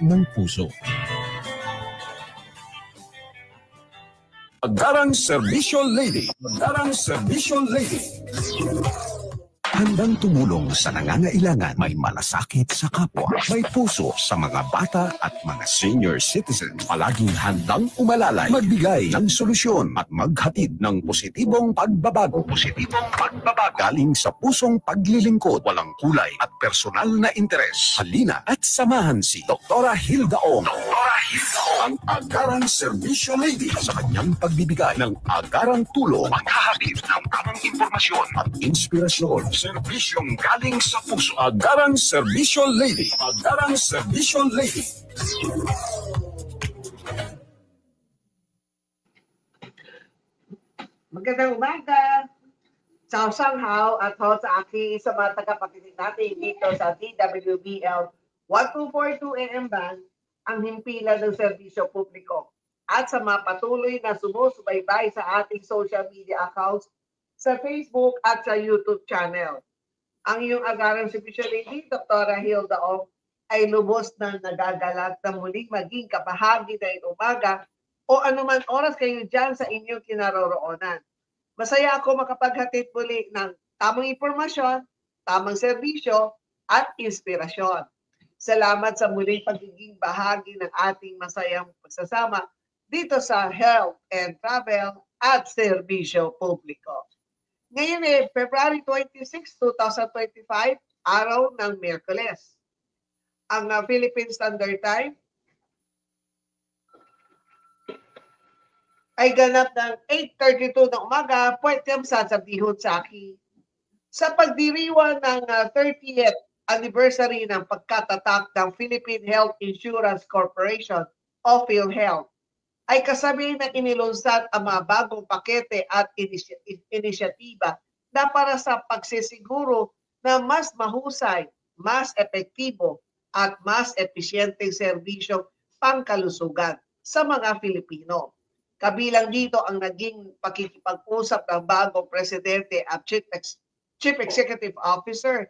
ng puso. Agarang Serbisyo Lady. Agarang Serbisyo Lady. Handang tumulong sa nangangailangan, may malasakit sa kapwa, may puso sa mga bata at mga senior citizens. Palaging handang umalalay, magbigay ng solusyon at maghatid ng positibong pagbabago. Positibong pagbabago galing sa pusong paglilingkod, walang kulay at personal na interes. Halina at samahan si Dr. Hilda Ong. Dr. Hilda Ong, ang Agarang Serbisyo Lady sa kanyang pagbibigay ng agarang tulong, maghahatid ng tamang impormasyon at inspirasyon. Serbisyong galing sa puso. Agarang Serbisyo Lady. Agarang Serbisyo Lady. Magandang umaga. Somehow at ho sa aking sa mga tagapakinig natin dito sa DWBL 1242 AM band, ang himpilan ng serbisyo publiko. At sa mga patuloy na sumusubaybay sa ating social media accounts sa Facebook at sa YouTube channel. Ang iyong agarang serbisyo lady, Dr. Hilda Ong, ay lubos na nagagalak na muling maging kabahagi na umaga o anuman oras kayo dyan sa inyong kinaroroonan. Masaya ako makapaghatid muli ng tamang impormasyon, tamang serbisyo, at inspirasyon. Salamat sa muling pagiging bahagi ng ating masayang pagsasama dito sa Health and Travel at Serbisyo Publiko. Ngayon February 26, 2025, araw ng Miyerkules. Ang Philippine Standard Time ay ganap ng 8:32 ng umaga, pwedeng sasabihon sa akin. Sa pagdiriwang ng 30th anniversary ng pagkatatak ng Philippine Health Insurance Corporation o PhilHealth, ay kasabi na inilunsad ang mga bagong pakete at inisyatiba na para sa pagsisiguro na mas mahusay, mas epektibo at mas episyenteng serbisyong pangkalusugan sa mga Filipino. Kabilang dito ang naging pakikipag-usap ng bagong presidente at Chief Executive Officer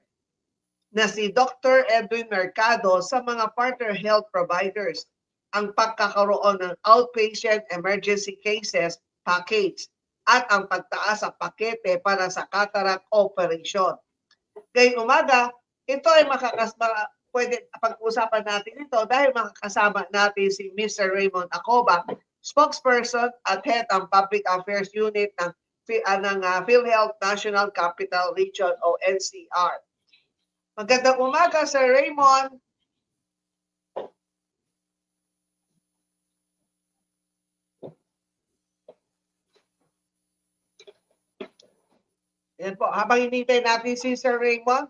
na si Dr. Edwin Mercado sa mga partner health providers, ang pagkakaroon ng outpatient emergency cases package at ang pagtaas sa pakete para sa cataract operation. Ngayong umaga, ito ay pwede pag-usapan natin ito dahil makakasama natin si Mr. Raymond Acoba, spokesperson at head ng Public Affairs Unit ng PhilHealth National Capital Region o NCR. Magandang umaga, Sir Raymond. Yan po, habang hinintay natin si Sir Raymond,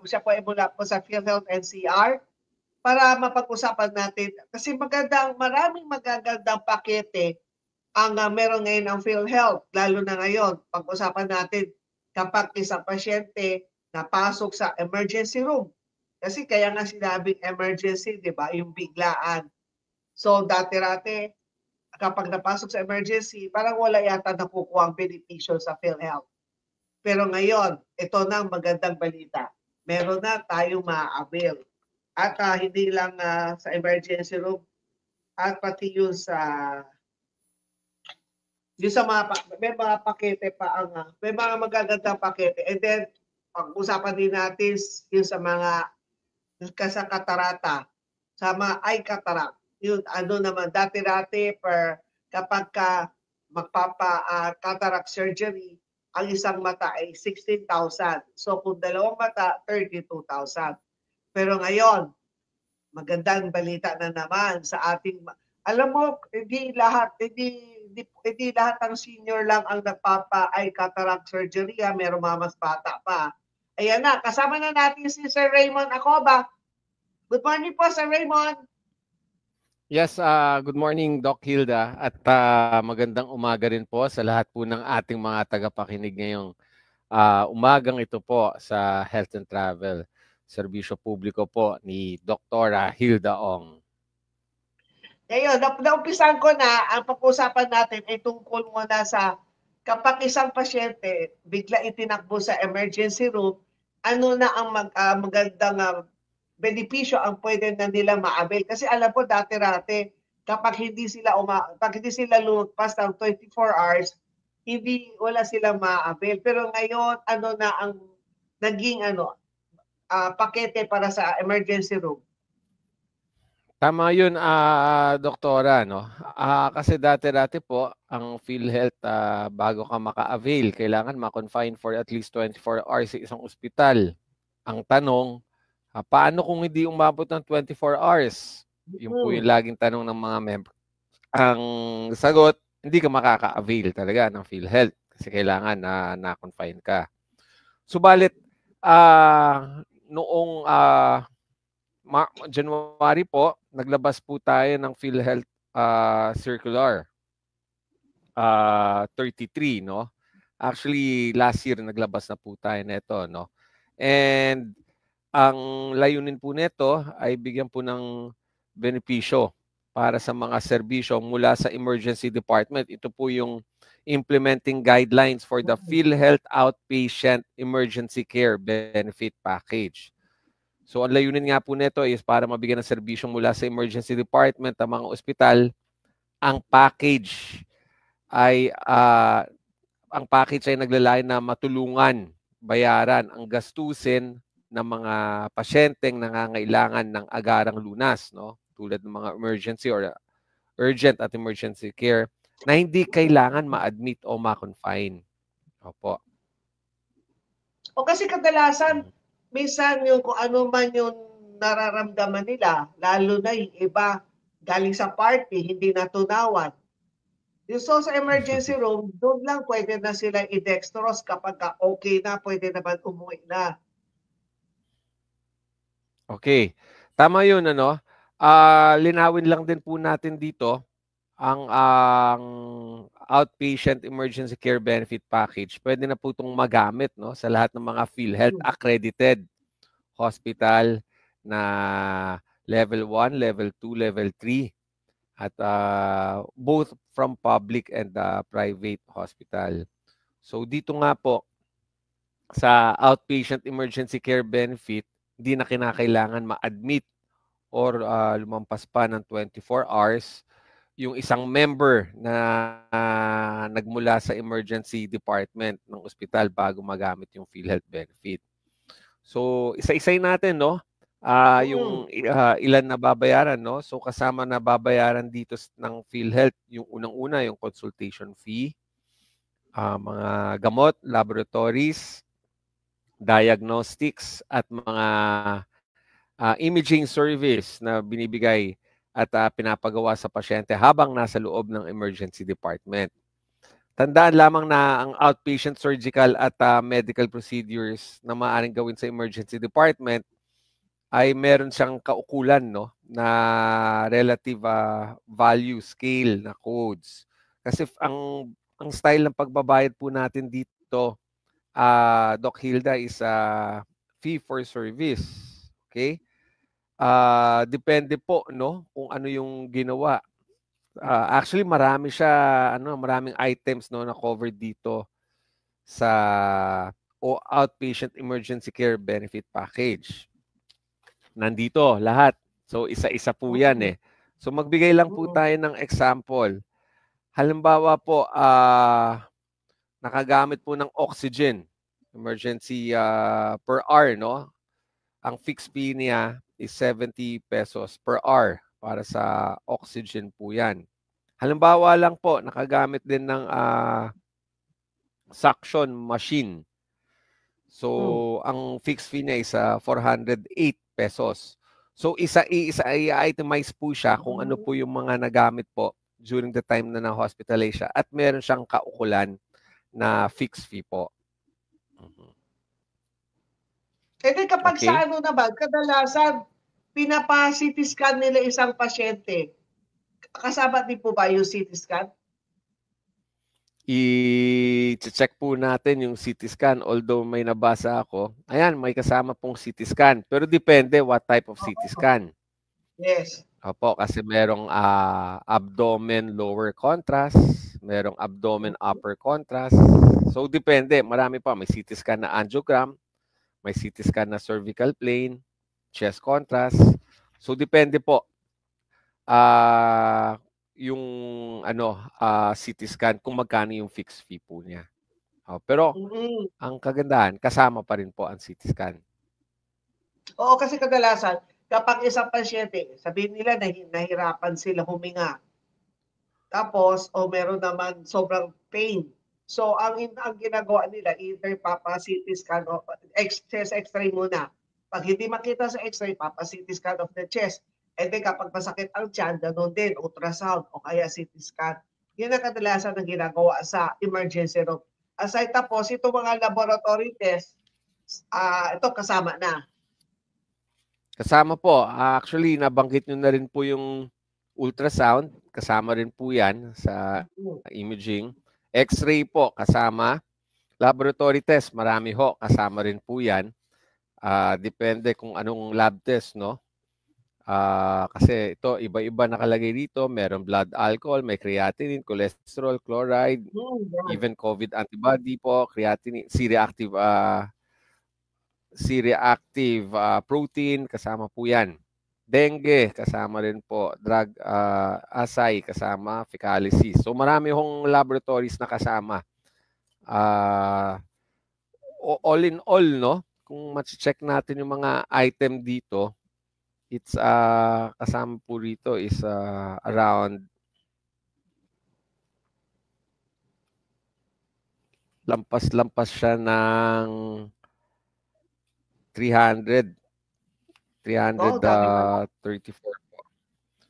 siya po ay mula po sa PhilHealth NCR, para mapag-usapan natin. Kasi maraming magagandang pakete ang meron ngayon ng PhilHealth, lalo na ngayon. Pag-usapan natin kapag isang pasyente napasok sa emergency room. Kasi kaya nga sinabing emergency, di ba? Yung biglaan. So dati-rate, kapag napasok sa emergency, parang wala yata nakukuha ang benepisyo sa PhilHealth. Pero ngayon, ito na ang magandang balita. Meron na tayong ma-avail. At hindi lang sa emergency room, at pati yung sa may mga pakete pa may mga magagandang pakete. And then, pag-usapan din natin yung sa mga sa katarata, sa mga eye cataract. Yun, naman, dati-dati kapag magpapa-cataract surgery, ang isang mata ay 16,000. So, kung dalawang mata, 32,000. Pero ngayon, magandang balita na naman sa ating, alam mo, hindi lahat ng senior lang ang nagpapa-eye cataract surgery. Meron mga mas bata pa. Ayan na, kasama na natin si Sir Raymond Acoba. Good morning po, Sir Raymond. Yes, good morning, Doc Hilda. At magandang umaga rin po sa lahat po ng ating mga tagapakinig ngayong umagang ito po sa Health and Travel. Serbisyo publiko po ni Dr. Hilda Ong. Ngayon, naumpisan ko na, ang pag-usapan natin ay tungkol muna sa kapag isang pasyente bigla itinakbo sa emergency room, ano na ang magandang benepisyo ang pwede na nila ma-avail. Kasi alam po dati-rati, kapag hindi sila lumagpas ng 24 hours, wala silang ma-avail. Pero ngayon, ano na ang naging pakete para sa emergency room? Tama yun, doktora, no? Kasi dati-dati po, ang PhilHealth, bago ka maka-avail, kailangan ma-confine for at least 24 hours sa isang ospital. Ang tanong, paano kung hindi umabot ng 24 hours? Yun po yung laging tanong ng mga member. Ang sagot, hindi ka makaka-avail talaga ng PhilHealth kasi kailangan na confine ka. Subalit, noong January po, naglabas po tayo ng PhilHealth Circular 33, no? Actually, last year naglabas na po tayo nito, no? And ang layunin po nito ay bigyan po ng benepisyo para sa mga serbisyo mula sa emergency department. Ito po yung implementing guidelines for the PhilHealth Outpatient Emergency Care Benefit Package. So ang layunin nga po nito is para mabigyan ng serbisyo mula sa emergency department ang mga ospital. Ang package ay naglalayon na matulungan, bayaran ang gastusin ng mga pasyenteng nangangailangan ng agarang lunas, no? Tulad ng mga emergency or urgent at emergency care na hindi kailangan ma-admit o ma-confine. Opo. O kasi kadalasan, minsan yung kung ano man yung nararamdaman nila, lalo na yung iba galing sa party, hindi natunawan. So sa emergency room, doon lang pwede na sila i-dextrose kapag okay na, pwede naman umuwi na. Okay. Tama yun, ano? Linawin lang din po natin dito ang outpatient emergency care benefit package. Pwede na po itong magamit, no, sa lahat ng mga PhilHealth accredited hospital na level 1, level 2, level 3 at both from public and private hospital. So dito nga po sa outpatient emergency care benefit, hindi na kinakailangan ma-admit or lumampas pa ng 24 hours yung isang member na nagmula sa emergency department ng ospital bago magamit yung PhilHealth benefit. So, isa-isay natin, no? Yung ilan na babayaran, no? So, kasama na babayaran dito ng PhilHealth, yung unang-una, yung consultation fee, mga gamot, laboratories, diagnostics, at mga imaging service na binibigay at pinapagawa sa pasyente habang nasa loob ng emergency department. Tandaan lamang na ang outpatient surgical at medical procedures na maaaring gawin sa emergency department ay meron siyang kaukulan, no, na relative value scale na codes. Kasi ang style ng pagbabayad po natin dito, Doc Hilda, is fee for service. Okay? Depende po, no, kung ano yung ginawa. Actually, marami siya, maraming items, no, na covered dito sa outpatient emergency care benefit package. Nandito lahat. So isa-isa po 'yan eh. So magbigay lang po tayo ng example. Halimbawa po, nakagamit po ng oxygen, emergency per hour, no? Ang fixed fee niya is 70 pesos per hour para sa oxygen po 'yan. Halimbawa lang po, nakagamit din ng suction machine. So, ang fixed fee niya is 408 pesos. So, i-itemize po siya kung ano po yung mga nagamit po during the time na na-hospitalize siya at meron siyang kaukulan na fixed fee po. Kasi kapag sa ano naman, kadalasan, pinapa-CT scan nila isang pasyente. Kasama din po ba yung CT scan? I-check po natin yung CT scan. Although may nabasa ako, ayan, may kasama pong CT scan. Pero depende what type of CT scan. Yes. Opo, kasi merong abdomen lower contrast, merong abdomen upper contrast. So depende, marami pa. May CT scan na angiogram, may CT scan na cervical plane, chest contrast. So depende po yung CT scan kung magkano yung fixed fee po niya. Pero Mm. ang kagandahan, kasama pa rin po ang CT scan. Oo, kasi kadalasan, kapag isang pasyente, sabihin nila nahirapan sila huminga. Tapos, meron naman sobrang pain. So, ang ginagawa nila, either papa-CT scan o chest x-ray muna. Pag hindi makita sa x-ray, papa-CT scan of the chest. And then kapag masakit ang tiyan, ganun din, ultrasound o kaya CT scan. Yun ang kadalasan ng ginagawa sa emergency room. Aside tapos, itong mga laboratory tests, ito kasama na. Kasama po. Actually, nabanggit nyo na rin po yung ultrasound. Kasama rin po yan sa imaging. X-ray po, kasama. Laboratory test, marami ho. Kasama rin po yan. Depende kung anong lab test, no? Kasi ito, iba-iba nakalagay dito. Meron blood alcohol, may creatinine, cholesterol, chloride, even COVID antibody po, creatinine, C-reactive protein, kasama po yan. Dengue, kasama rin po. Drug assay, kasama. Fecalysis. So marami hong laboratories na kasama. All in all, no? Kung ma-check natin yung mga item dito, it's kasama po rito is around lampas siya ng 334 po.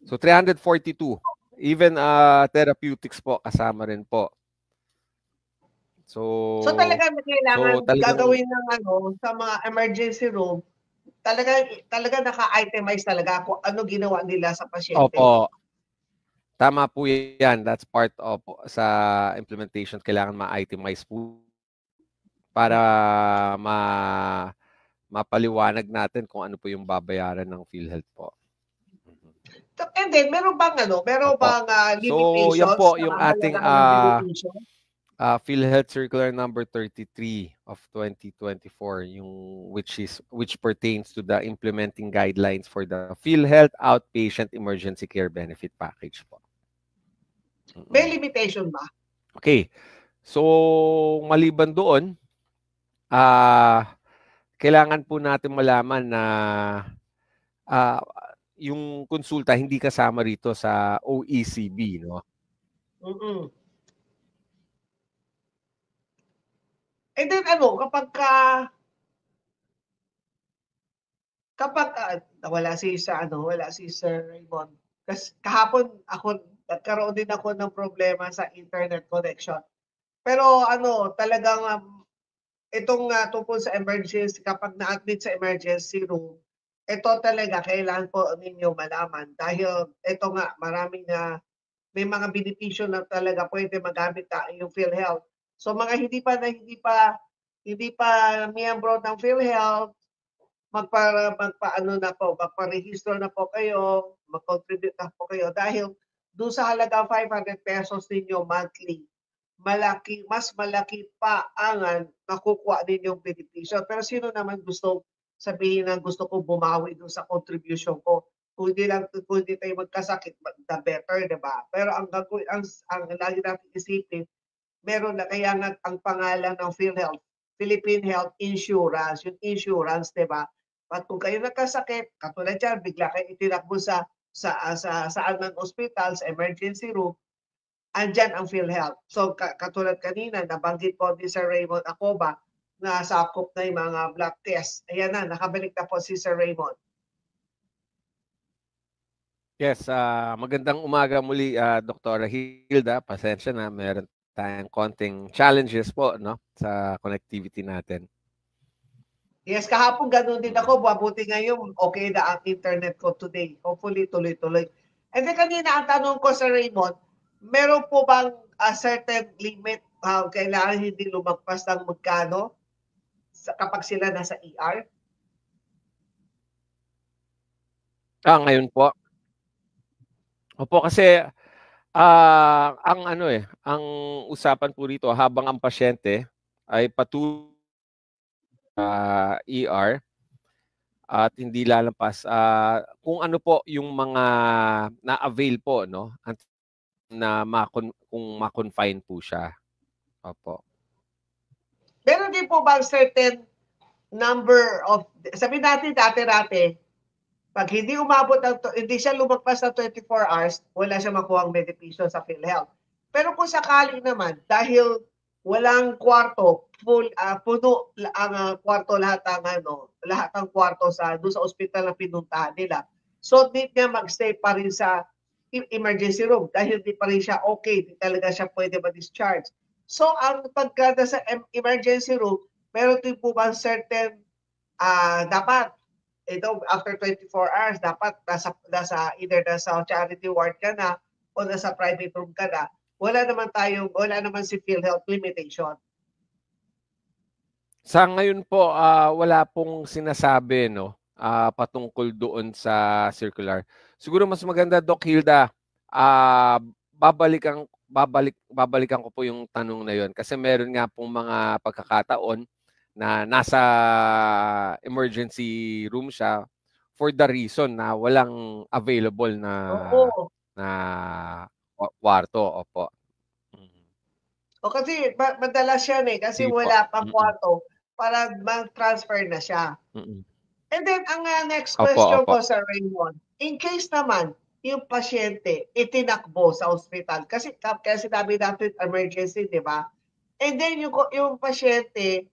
So 342. Even therapeutics po kasama rin po. So talagang kailangan talagang gagawin ng sa mga emergency room, talaga naka-itemize talaga kung ano ginawa nila sa pasyente. Opo. Tama po yan. That's part of sa implementation. Kailangan ma-itemize po para mapaliwanag natin kung ano po yung babayaran ng PhilHealth po. And then, meron bang limitation? So, yan po yung ating PhilHealth Circular number 33 of 2024, which pertains to the implementing guidelines for the PhilHealth Outpatient Emergency Care Benefit Package po. May limitation ba? Okay. So, maliban doon, kailangan po natin malaman na yung konsulta hindi kasama rito sa OECB, no? And then kapag wala si Sir Raymond. Kasi kahapon nagkaroon din ako ng problema sa internet connection. Pero talagang itong tungkol sa emergency, kapag na-admit sa emergency room, ito talaga kailangan po ninyo malaman dahil ito nga may mga benepisyo na talaga pwede magamit yung PhilHealth. So mga hindi pa miyembro ng PhilHealth, magpa-register na po kayo, mag-contribute na po kayo dahil doon sa halagang 500 pesos ninyo monthly, mas malaki pa ang nakukuha ninyong benepisyo. Pero sino naman sabihin na gusto ko bumawi doon sa contribution ko? Kung hindi tayo magkasakit, the better, di ba? Pero ang lagi natin isipin, meron na kaya nga ang pangalan ng PhilHealth, Philippine Health Insurance, yung insurance, di ba? At kung kayo nagkasakit, katulad dyan, bigla kayo itinakbo sa anong hospital, sa emergency room, andyan ang PhilHealth. So katulad kanina, nabanggit po ni Sir Raymond Acoba na sakop na yung mga blood test. Ayan na, nakabalik na po si Sir Raymond. Yes, magandang umaga muli, Dr. Hilda. Pasensya na, meron tayong konting challenges po, no, sa connectivity natin. Yes, kahapon ganun din ako. Mabuti ngayon, okay na ang internet ko today. Hopefully, tuloy-tuloy. And then kanina, ang tanong ko sa Raymond, meron po bang a certain limit kailangan hindi lumagpas ng magkano kapag sila nasa ER? Ngayon po. Opo, kasi ang usapan po rito habang ang pasyente ay patuloy ER, at hindi lalampas. Kung ano po yung mga na-avail po, no? Na kung ma-confine po siya. Opo. Meron din po ba certain number of, sabihin natin dati-dati, pag hindi umabot hindi siya lumagpas ng 24 hours, wala siya makuhang benepisyo sa PhilHealth. Pero kung sakali naman, dahil walang kwarto, puno ang kwarto lahat ng kwarto doon sa ospital na pinuntahan nila. So need niya magstay pa rin sa emergency room dahil di pa rin siya okay, di talaga siya pwede ma-discharge. So ang pagka sa emergency room, meron din po bang certain dapat after 24 hours, dapat either nasa charity ward ka na o nasa private room ka na. Wala naman si PhilHealth limitation. Sa ngayon po, wala pong sinasabi, no, patungkol doon sa circular. Siguro mas maganda, Doc Hilda, babalikan ko po yung tanong na yon kasi meron nga pong mga pagkakataon na nasa emergency room siya for the reason na walang available na kwarto. Opo. O kasi madalas yan kasi wala pang kwarto para mag-transfer na siya. And then, ang next question ko, Sir Raymond, in case naman, yung pasyente itinakbo sa ospital, kasi sinabi natin emergency, di ba? And then, yung pasyente,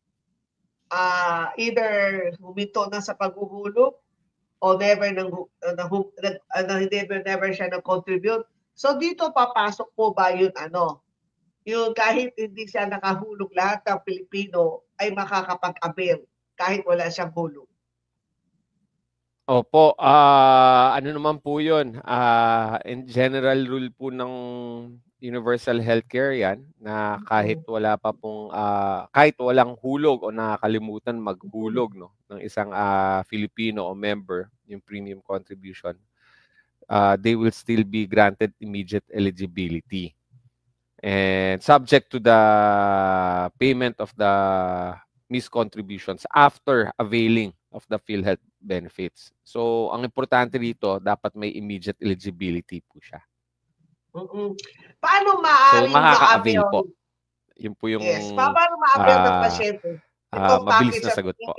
either huminto na sa paghuhulog o never siya nag-contribute. So, dito papasok po ba yun yung kahit hindi siya nakahulog, lahat ng Pilipino ay makakapag-avail kahit wala siyang hulog? Opo, ano naman po yun? In general rule po ng universal healthcare yan na kahit wala pa pong kahit walang hulog o nakakalimutan maghulog, no, ng isang Filipino o member, yung premium contribution, they will still be granted immediate eligibility. And subject to the payment of the missed contributions after availing of the PhilHealth benefits. So, ang importante dito, dapat may immediate eligibility po siya. Paano maaaring makaka-avail po? Yun po yung paano ma-avail ng pasyente? Mabilis na sagot po.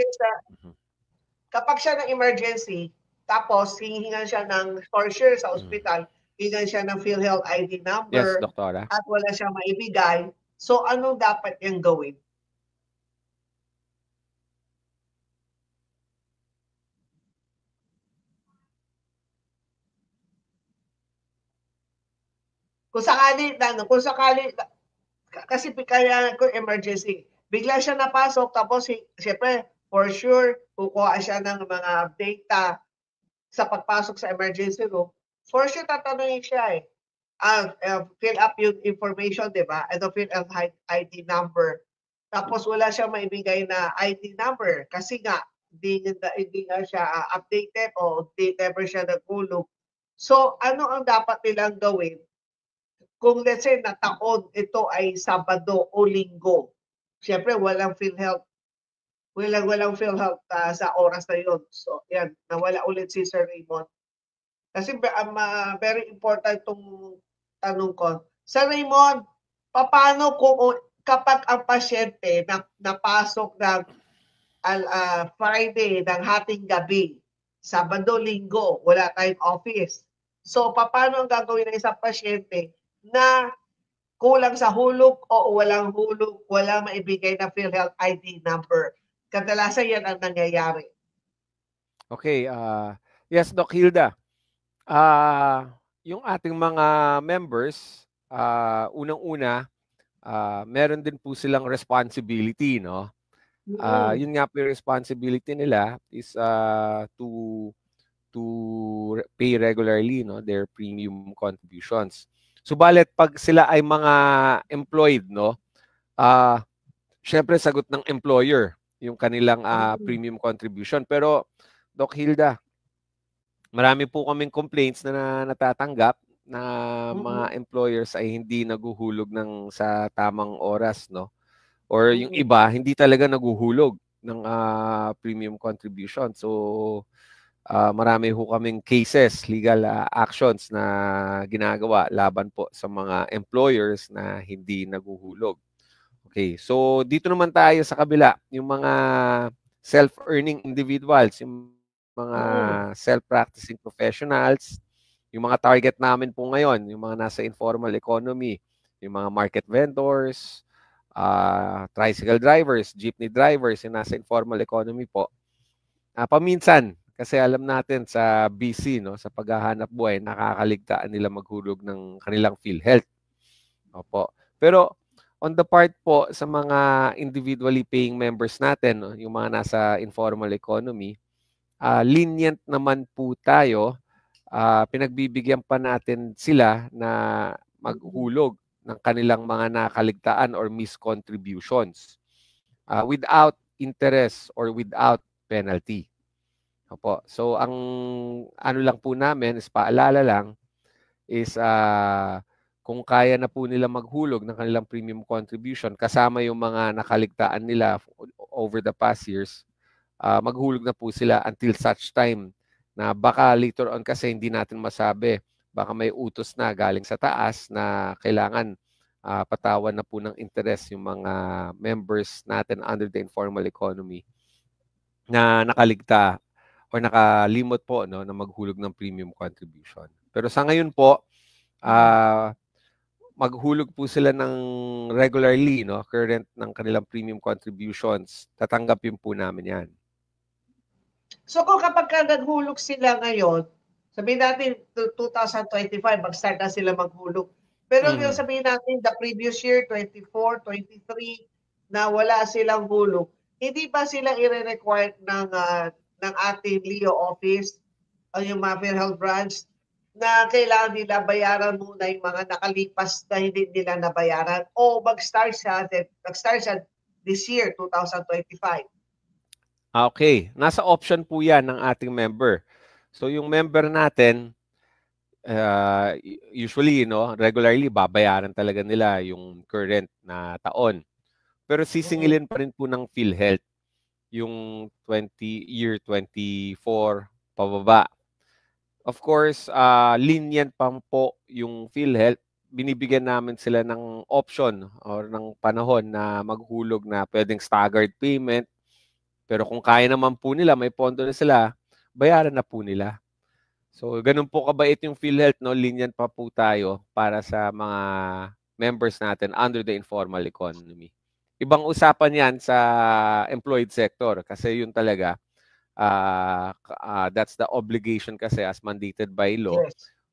Kapag siya ng emergency, tapos hihingan siya ng for sure sa ospital, hihingan siya ng PhilHealth ID number, yes, doktora, at wala siyang maibigay. So, anong dapat niyang gawin? Kung sakali, kasi kaya kung emergency, bigla siya napasok, tapos siyempre, for sure, kukuha siya ng mga data sa pagpasok sa emergency room, for sure tatanungin siya fill up yung information, di ba? Fill up ID number. Tapos wala siyang maibigay na ID number kasi nga, hindi nga siya updated o never siya nagulog. So, ano ang dapat nilang gawin? Kung let's say na taon ito ay Sabado o Linggo, siyempre walang PhilHealth sa oras na yun. So, yan, nawala ulit si Sir Raymond. Kasi very important itong tanong ko. Sir Raymond, paano kung kapag ang pasyente napasok ng Friday ng hating gabi, Sabado, Linggo, wala tayong office. So, paano ang gagawin ng isang pasyente na kulang sa hulog o walang hulog, wala maibigay na PhilHealth ID number? Kadalasan yan ang nangyayari. Okay, yes, Doc Hilda. Yung ating mga members, unang-una, meron din po silang responsibility, no? Yun nga po yung responsibility nila is to pay regularly, no, their premium contributions. Subalit pag sila ay mga employed, no, syempre sagot ng employer yung kanilang premium contribution. Pero Doc Hilda, marami po kaming complaints na natatanggap na mga employers ay hindi naguhulog sa tamang oras, no? Or yung iba hindi talaga naguhulog ng premium contribution. So, marami ho kaming cases, legal actions na ginagawa laban po sa mga employers na hindi naguhulog. Okay, so dito naman tayo sa kabila, yung mga self-earning individuals, yung mga self-practicing professionals, yung mga target namin po ngayon, yung mga nasa informal economy, yung mga market vendors, tricycle drivers, jeepney drivers, yung nasa informal economy po. Paminsan, kasi alam natin sa BC, no, sa paghahanap buhay, nakakaligtaan nila maghulog ng kanilang PhilHealth. Opo. Pero on the part po sa mga individually paying members natin, no, yung mga nasa informal economy, lenient naman po tayo. Pinagbibigyan pa natin sila na maghulog ng kanilang mga nakaligtaan or miscontributions without interest or without penalty. Opo. So, ang ano lang po namin is paalala lang is kung kaya na po nila maghulog ng kanilang premium contribution kasama yung mga nakaligtaan nila over the past years, maghulog na po sila until such time na baka later on kasi hindi natin masabi. Baka may utos na galing sa taas na kailangan patawan na po ng interest yung mga members natin under the informal economy na nakaligta or nakalimot po, no, na maghulog ng premium contribution. Pero sa ngayon po, maghulog po sila ng regularly, no, current ng kanilang premium contributions. Tatanggapin po namin yan. So kung kapag naghulog sila ngayon, sabihin natin 2025, mag-start na sila maghulog. Pero yung sabihin natin the previous year, 24, 23, na wala silang hulog, hindi ba sila i-require ng ating LEO office o yung mga PhilHealth branch na kailangan nila bayaran muna yung mga nakalipas na hindi nila nabayaran o mag-start siya this year, 2025? Okay. Nasa option po yan ng ating member. So yung member natin, usually, no, regularly, babayaran talaga nila yung current na taon. Pero sisingilin pa rin po ng PhilHealth yung year 24 pababa. Of course, lenient pa po yung PhilHealth. Binibigyan namin sila ng option or ng panahon na maghulog na pwedeng staggered payment. Pero kung kaya naman po nila, may pondo na sila, bayaran na po nila. So, ganun po kabait yung PhilHealth, no? Lenient pa po tayo para sa mga members natin under the informal economy. Ibang usapan yan sa employed sector kasi yun talaga, that's the obligation kasi as mandated by law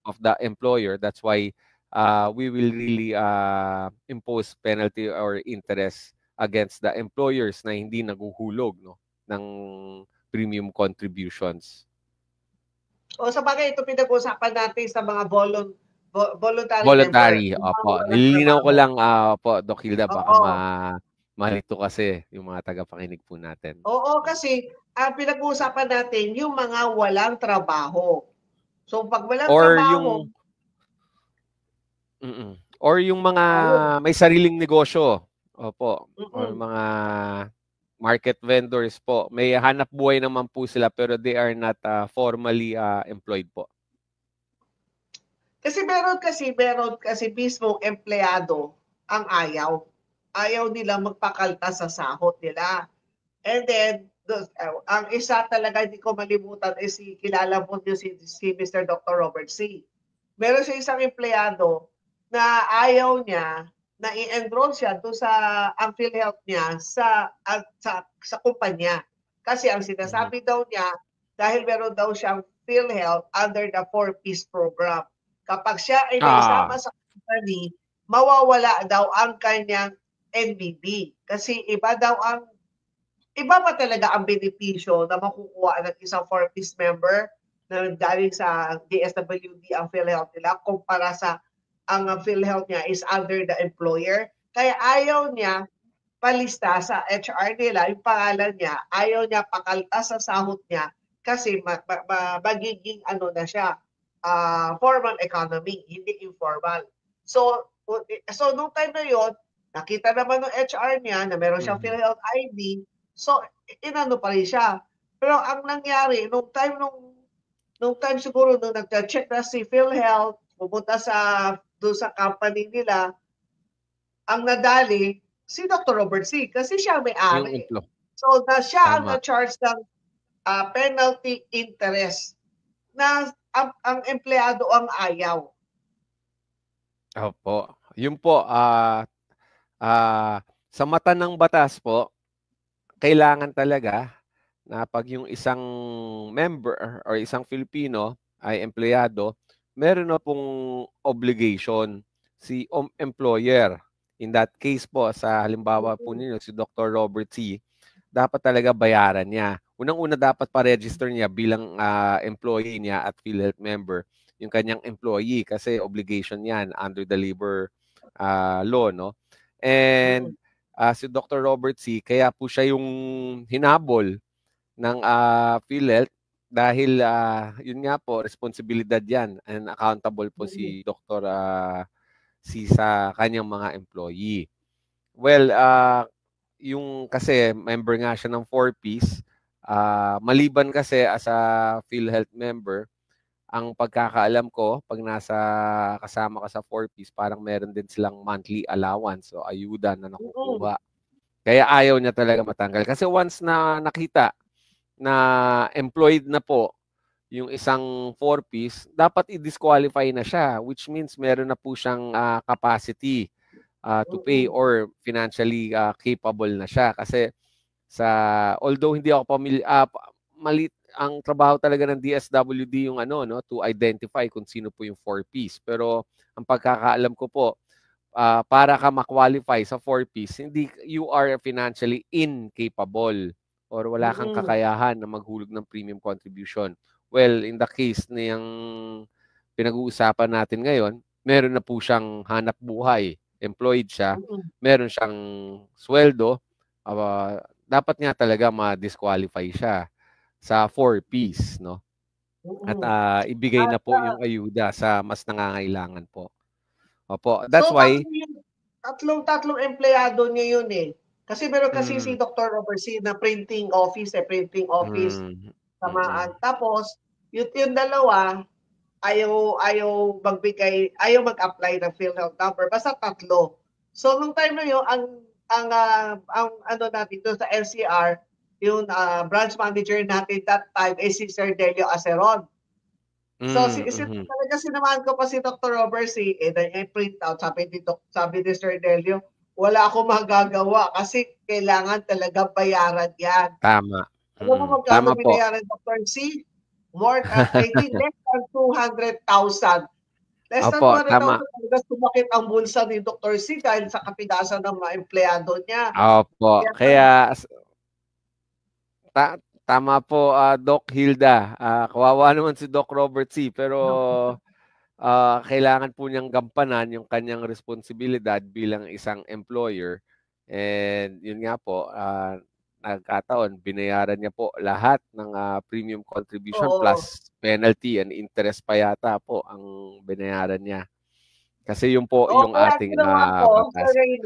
of the employer. That's why we will really impose penalty or interest against the employers na hindi naguhulog, no, ng premium contributions. O sa bagay, ito pinag-usapan natin sa mga voluntary Voluntary, member. opo. Nililinaw ko lang po, Doc Hilda, baka malito kasi yung mga tagapakinig po natin. Oo, kasi ang pinag-uusapan natin yung mga walang trabaho. So pag walang trabaho, or yung mga may sariling negosyo, opo, or mga market vendors po, may hanap buhay naman po sila pero they are not formally employed po. Kasi meron kasi mismo empleyado ang ayaw nila magpakalta sa sahod nila. And then ang isa talaga hindi ko malimutan is kilala mo niyo si Mr. Dr. Robert C. Meron siya isang empleyado na ayaw niya na i-enroll siya doon sa ang PhilHealth niya sa kumpanya. Kasi ang sinasabi daw niya, dahil meron daw siyang PhilHealth under the 4Ps program. Kapag siya ay naisama sa company, mawawala daw ang kanyang NBB. Kasi iba pa talaga ang benepisyo na makukuha ng isang 4Ps member na galing sa DSWD ang PhilHealth nila kumpara sa ang PhilHealth niya is under the employer. Kaya ayaw niya palista sa HR nila, yung pangalan niya, ayaw niya pakalta sa sahod niya kasi magiging na siya, formal economy, hindi informal. So nung time na yon, nakita naman ng HR niya na meron siyang PhilHealth ID, So, inano pa rin siya. Pero ang nangyari, nung time siguro nung nag-check na si PhilHealth, pumunta doon sa company nila, ang nadali, si Dr. Robert C. Kasi siya ang Yung may-ari. emplo. So, siya ang Tama. na-charge ng penalty interest na ang empleyado ang ayaw. Opo. Yun po, sa mata ng batas po, kailangan talaga na pag yung isang member or isang Filipino ay empleyado, meron na pong obligation si employer. In that case po, sa halimbawa po ninyo, si Dr. Robert C., dapat talaga bayaran niya. Unang-una dapat pa-register niya bilang employee niya at PhilHealth member yung kanyang employee kasi obligation yan under the labor law, no? And si Dr. Robert C., kaya po siya yung hinabol ng PhilHealth dahil yun nga po, responsibilidad yan and accountable po si Dr. C sa kanyang mga employee. Well, yung kasi member nga siya ng 4Ps, maliban kasi as a PhilHealth member, ang pagkakaalam ko, pag kasama ka sa 4Ps, parang meron din silang monthly allowance o ayuda na nakukuha. Kaya ayaw niya talaga matanggal. Kasi once na nakita na employed na po yung isang 4Ps, dapat i-disqualify na siya, which means meron na po siyang capacity to pay or financially capable na siya. Kasi although hindi ako malit ang trabaho talaga ng DSWD yung to identify kung sino po yung 4Ps. Pero ang pagkakaalam ko po, para ka ma-qualify sa 4Ps, you are financially incapable or wala kang kakayahan na maghulog ng premium contribution. Well, in the case niyang pinag-uusapan natin ngayon, meron na po siyang hanap buhay, employed siya, meron siyang sweldo, dapat nga talaga ma-disqualify siya sa 4Ps, no? At ibigay na po yung ayuda sa mas nangangailangan po. Opo, that's why tatlong empleyado niya yun eh. Kasi meron kasi si Dr. Robert C. na printing office. Tamaan. Tapos, yung dalawa, ayaw magbigay, ayaw mag-apply ng PhilHealth number. Basta tatlo. So, nung time na yun, ang ano natin doon sa NCR, yung branch manager natin that time is si Sir Delio Aceron. So, talaga sinamahan ko pa si Dr. Robert C. print out, sabi ni Sir Delio, wala akong magagawa kasi kailangan talaga bayaran yan. Tama. Alam mo magkano binayaran Dr. C? More, I think less than 200,000. Less than 200,000 talaga sumakit ang bulsa ni Dr. C dahil sa katigasan ng mga empleyado niya. Opo, kaya tama po, Doc Hilda. Kawawa naman si Doc Robert C. Pero kailangan po niyang gampanan yung kanyang responsibilidad bilang isang employer. And yun nga po, nagkataon, binayaran niya po lahat ng premium contribution plus penalty and interest pa yata po ang binayaran niya. Kasi yun po yung ating batas. Kasi,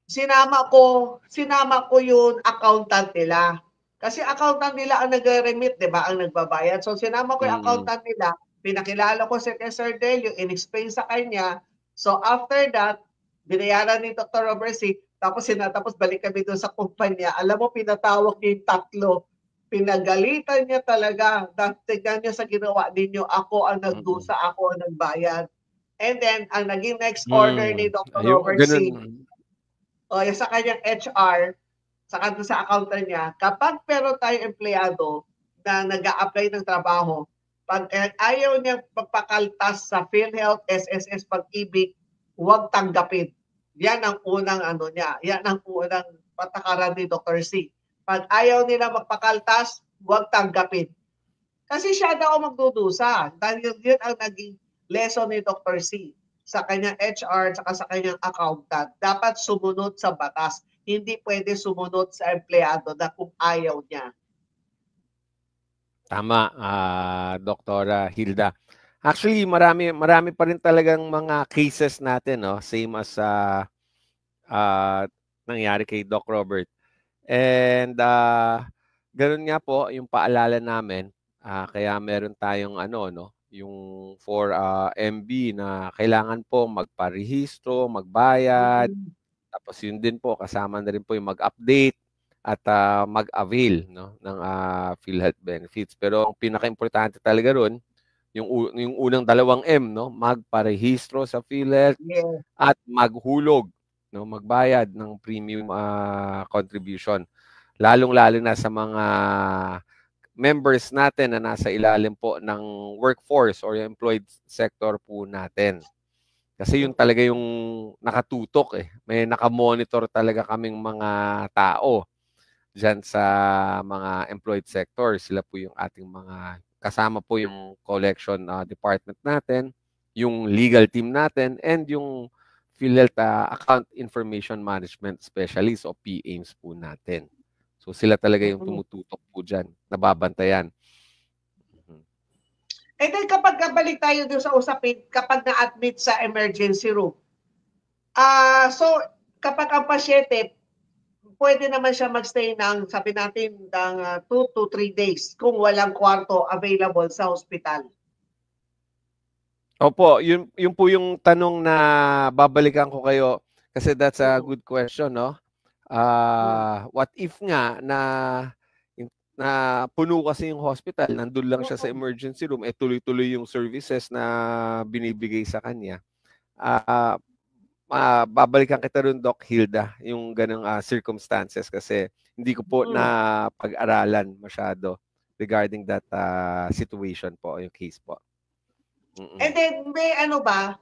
sinama ko yung accountant nila. Kasi accountant nila ang nagre-remit, di ba? Ang nagbabayad. So sinama ko yung accountant nila, pinakilala ko si Sir Delio, in-explain sa kanya. So after that, binayaran ni Dr. Robert C. Tapos balik kami doon sa kumpanya. Alam mo, pinatawag niya yung tatlo. Pinagalitan niya talaga. Tignan niyo sa ginawa ninyo. Ako ang nagdusa, ako ang nagbayad. And then, ang naging next order ni Dr. Robert C. Sa kanyang HR, sa accountant niya, kapag pero tayo empleyado na nag-a-apply ng trabaho, pag ayaw niya magpakaltas sa PhilHealth, SSS, Pag-ibig, huwag tanggapin. Yan ang unang niya. Yan ang unang patakaran ni Dr. C. Pag ayaw nila magpakaltas, huwag tanggapin. Kasi siya daw magdudusa. Dahil yun ang naging lesson ni Dr. C. Sa kanyang HR at sa kanyang accountant. Dapat sumunod sa batas. Hindi pwede sumunod sa empleyado na kung ayaw niya. Tama, Dr. Hilda. Actually, marami pa rin talagang mga cases natin, no? Same as nangyari kay Doc Robert. And ganun nga po yung paalala namin. Kaya meron tayong ano, no, yung 4 MB na kailangan po magparehistro, magbayad. Mm. Tapos yun din po, kasama na rin po yung mag-update at mag-avail, no, ng PhilHealth benefits. Pero ang pinaka-importante talaga ron, yung unang 2 M, no, magparehistro sa PhilHealth Yes. at maghulog, no, magbayad ng premium contribution. Lalong-lalo na sa mga members natin na nasa ilalim po ng workforce or yung employed sector po natin. Kasi yun talaga yung nakatutok eh. May nakamonitor talaga kaming mga tao dyan sa mga employed sector. Sila po yung ating mga kasama po yung collection department natin, yung legal team natin, and yung PhilHealth Account Information Management Specialist o PAMS po natin. So sila talaga yung tumututok po dyan, nababantayan. And then kapag balik tayo doon sa usapin, kapag na-admit sa emergency room, so kapag ang pasyente, pwede naman siya magstay ng, sabi natin, ng 2 to 3 days kung walang kwarto available sa hospital. Opo, yun po yung tanong na babalikan ko kayo kasi that's a good question, no? What if nga na puno kasi yung hospital, nandun lang siya sa emergency room, tuloy-tuloy yung services na binibigay sa kanya. Babalikan kita rin, Doc Hilda, yung ganang circumstances kasi hindi ko po na pag-aralan masyado regarding that situation po, yung case po. And then, may ano ba,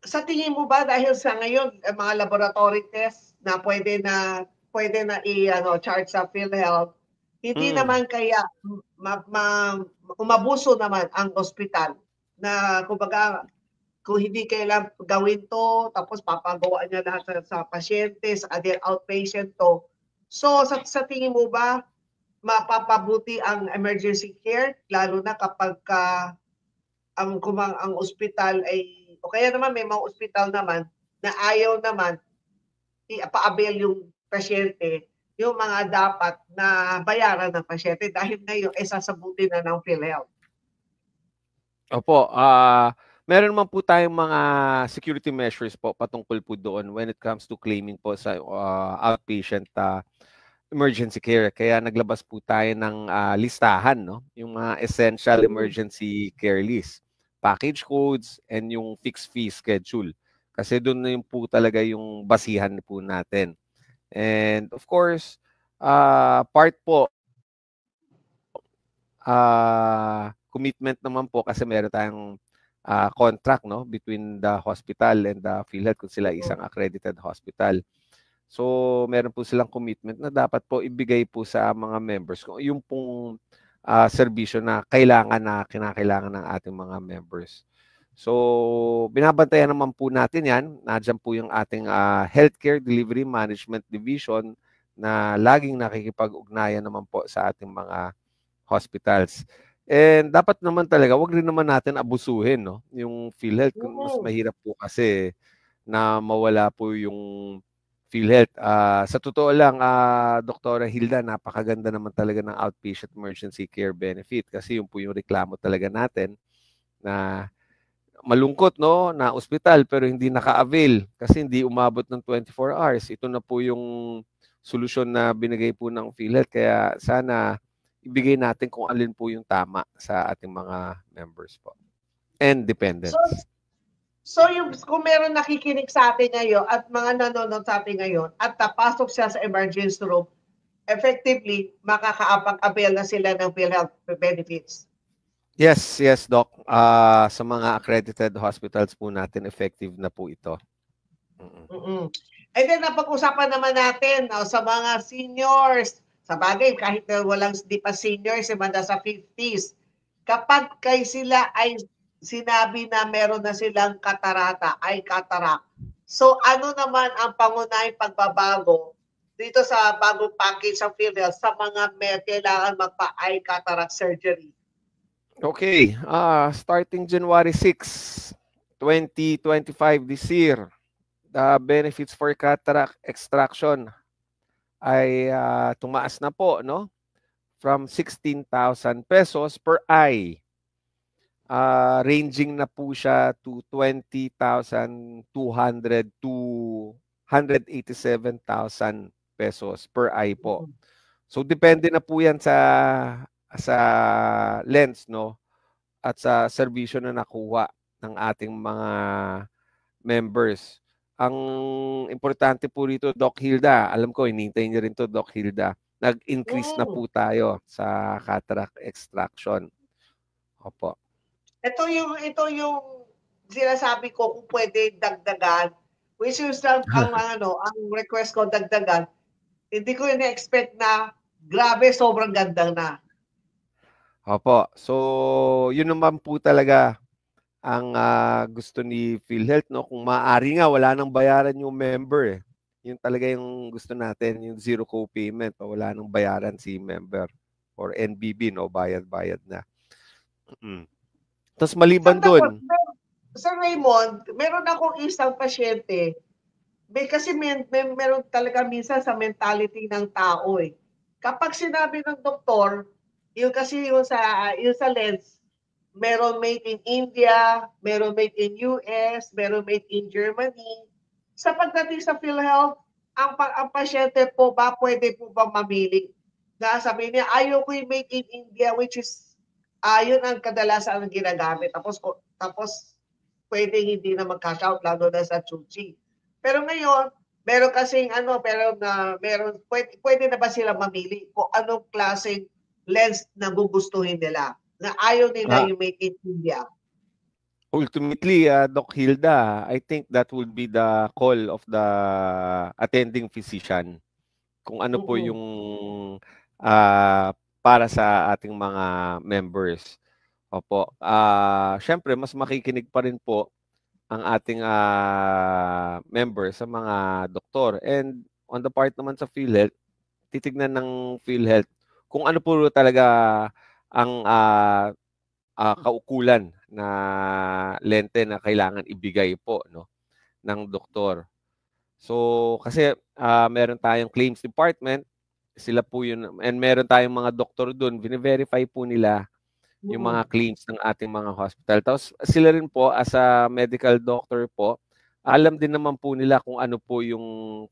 sa tingin mo ba dahil sa ngayon, mga laboratory tests na pwede na charge sa PhilHealth, hindi naman kaya umabuso naman ang ospital na kumbaga kung hindi kailangan gawin to, tapos papagawa niya lahat sa pasyente, sa outpatient to. So sa tingin mo ba mapapabuti ang emergency care lalo na kapag ang ospital ay, o kaya naman may mga ospital naman na ayaw naman i-pa-avail yung pasyente yung mga dapat na bayaran ng pasyente dahil ngayon ay sasabutin na ng PhilHealth. Opo, meron naman po tayong mga security measures po patungkol po doon when it comes to claiming po sa outpatient emergency care. Kaya naglabas po tayo ng listahan, no? Yung mga essential emergency care list, package codes, and yung fixed fee schedule. Kasi doon na yung po talaga yung basihan po natin. And of course, part po, commitment naman po kasi meron tayong contract, no, between the hospital and the PhilHealth kung sila isang accredited hospital. So, meron po silang commitment na dapat po ibigay po sa mga members kung yung pong serbisyo na kinakailangan ng ating mga members. So, binabantayan naman po natin yan. Nandiyan po yung ating Healthcare Delivery Management Division na laging nakikipag-ugnayan naman po sa ating mga hospitals. And dapat naman talaga, wag rin naman natin abusuhin, no? Yung PhilHealth, mas mahirap po kasi na mawala po yung PhilHealth. Sa totoo lang, Dr. Hilda, napakaganda naman talaga ng outpatient emergency care benefit kasi yun po yung reklamo talaga natin na malungkot, no, na ospital pero hindi naka-avail kasi hindi umabot ng 24 hours. Ito na po yung solusyon na binigay po ng PhilHealth. Kaya sana ibigay natin kung alin po yung tama sa ating mga members po and dependents. So yung, kung meron nakikinig sa atin ngayon at mga nanonood sa atin ngayon at napasok siya sa emergency room, effectively, makaka-avail na sila ng PhilHealth benefits. Yes, Doc. Sa mga accredited hospitals po natin, effective na po ito. And then, napag-usapan naman natin sa mga seniors, sa bagay, kahit di pa seniors, mga sa 50s, kapag sila ay sinabi na meron na silang cataract. So, ano naman ang pangunahing pagbabago dito sa bagong package sa PhilHealth sa mga kailangan magpa-eye cataract surgery? Okay, starting January 6, 2025 this year, the benefits for cataract extraction ay tumaas na po, no? From 16,000 pesos per eye. Ranging na po siya to 20,200 to 187,000 pesos per eye po. So depende na po 'yan sa lens, no, at sa serbisyo na nakuha ng ating mga members. Ang importante po rito, Doc Hilda, alam ko hinihintay niyo rin 'to, Doc Hilda. Nag-increase na Mm. po tayo sa cataract extraction. Opo. Ito yung sinasabi ko kung pwede dagdagan, which is ang request ko dagdagan. Hindi ko ina-expect na grabe sobrang ganda na. Opo. So, yun naman po talaga ang gusto ni PhilHealth, no? Kung maaari nga, wala nang bayaran yung member eh. Yun talaga yung gusto natin, yung zero co-payment. Wala nang bayaran si member or NBB, no? Bayad-bayad na. Tapos maliban doon. Sir Raymond, meron akong isang pasyente. Kasi meron talaga minsan sa mentality ng tao eh. Kapag sinabi ng doktor, yung sa lens, meron made in India, meron made in US, meron made in Germany. Sa pagdating sa PhilHealth, ang pasyente po ba pwede po ba mamili? Na sabi niya, ayaw ko yung made in India, which is yun ang kadalasan ang ginagamit. Tapos pwede hindi na mag-cash out, lalo na sa Chuchi. Pero ngayon, meron kasing pwede na ba sila mamili kung anong klaseng lens na gugustuhin nila? Na ayaw nila yung made in India. Ultimately, Doc Hilda, I think that would be the call of the attending physician. Kung ano po yung para sa ating mga members. Opo. Syempre, mas makikinig pa rin po ang ating members sa mga doktor. And on the part naman sa PhilHealth, titignan ng PhilHealth kung ano po talaga ang kaukulan na lente na kailangan ibigay po, no, ng doktor. So kasi meron tayong claims department, sila po yun, and meron tayong mga doktor doon, bine-verify po nila yung mga claims ng ating mga hospital. Tapos sila rin po as a medical doctor po, alam din naman po nila kung ano po yung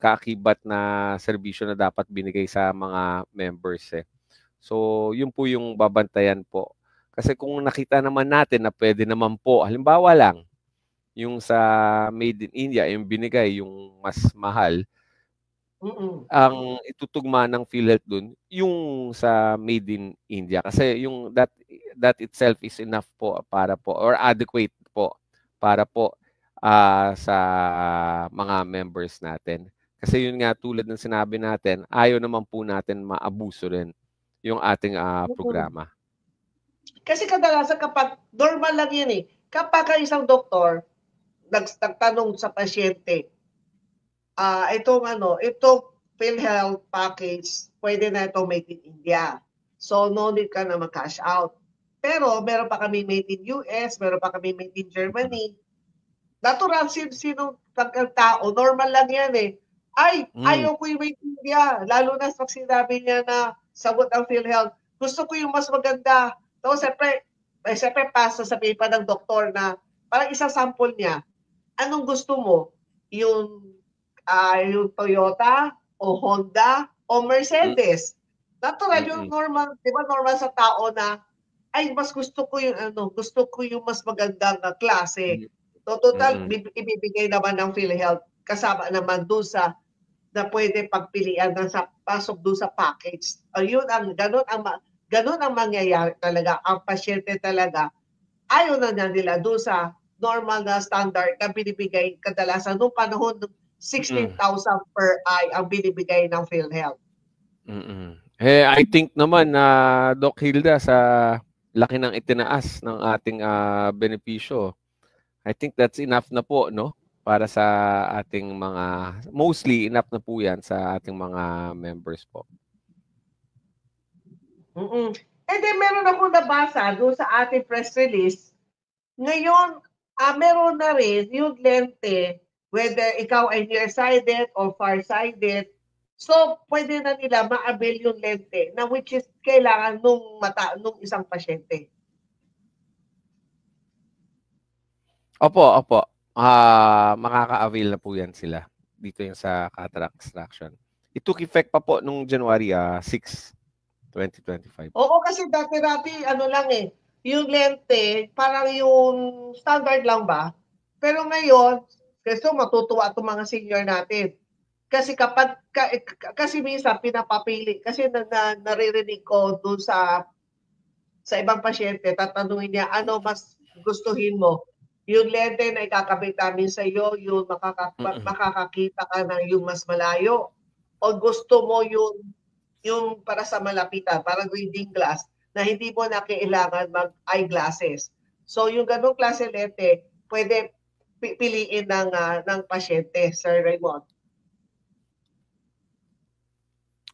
kaakibat na serbisyo na dapat binigay sa mga members eh. So, yun po yung babantayan po. Kasi kung nakita naman natin na pwede naman po, halimbawa lang, yung sa Made in India, yung binigay, yung mas mahal, ang itutugma ng PhilHealth dun, yung sa Made in India. Kasi yung that itself is enough po para po, or adequate po, para po sa mga members natin. Kasi yun nga, tulad ng sinabi natin, ayaw naman po natin maabuso rin yung ating programa. Kasi kadalasan kapag normal lang yan eh. Kapag isang doktor nagtanong sa pasyente, itong PhilHealth package, pwede na ito made in India. So no need ka na mag-cash out. Pero meron pa kami made in US, meron pa kami made in Germany. Natural, sino tao, normal lang yan eh. Ayaw ko yung made in India. Lalo na pag sinabi niya na sagot ang PhilHealth, gusto ko yung mas maganda. So, siyempre sasabihin pa ng doktor na parang isang sample niya, anong gusto mo? Yung Toyota o Honda o Mercedes. Natural yung normal, 'di ba normal sa tao na mas gusto ko yung mas magandang klase. So total ibibigay naman ng PhilHealth kasama naman doon sa na pwede pagpilian sa pasok doon sa package. Ganun ang mangyayari talaga. Ang pasyente talaga ayaw na nila doon sa normal na standard na binibigay kadalasan noong panahon 16,000 per eye ang binibigay ng PhilHealth. I think naman na Doc Hilda, sa laki ng itinaas ng ating benepisyo, I think that's enough na po, no? Para sa ating mostly enough na po yan sa ating mga members po. And then meron akong nabasa doon sa ating press release. Ngayon, meron na rin yung lente, whether ikaw ay nearsighted or farsighted, So, pwede na nila ma-avail yung lente na which is kailangan nung isang pasyente. Opo. Makaka-avail na po yan sila dito yung sa cataract extraction. It took effect pa po nung January 6, 2025. Oo, kasi dati ano lang yung lente, parang yung standard lang ba? Pero ngayon, kasi matutuwa itong mga senior natin. Kasi kasi minsan pinapapili, kasi naririnig ko doon sa ibang pasyente, tatanungin niya, ano mas gustuhin mo? Yung lente na ikakabit namin sa iyo, yung makakakita ka ng yung mas malayo, o gusto mo yung para sa malapitan, parang reading glass, na hindi mo na kailangan mag-eyeglasses. So yung ganong klase lente, pwede piliin ng pasyente, Sir Raymond.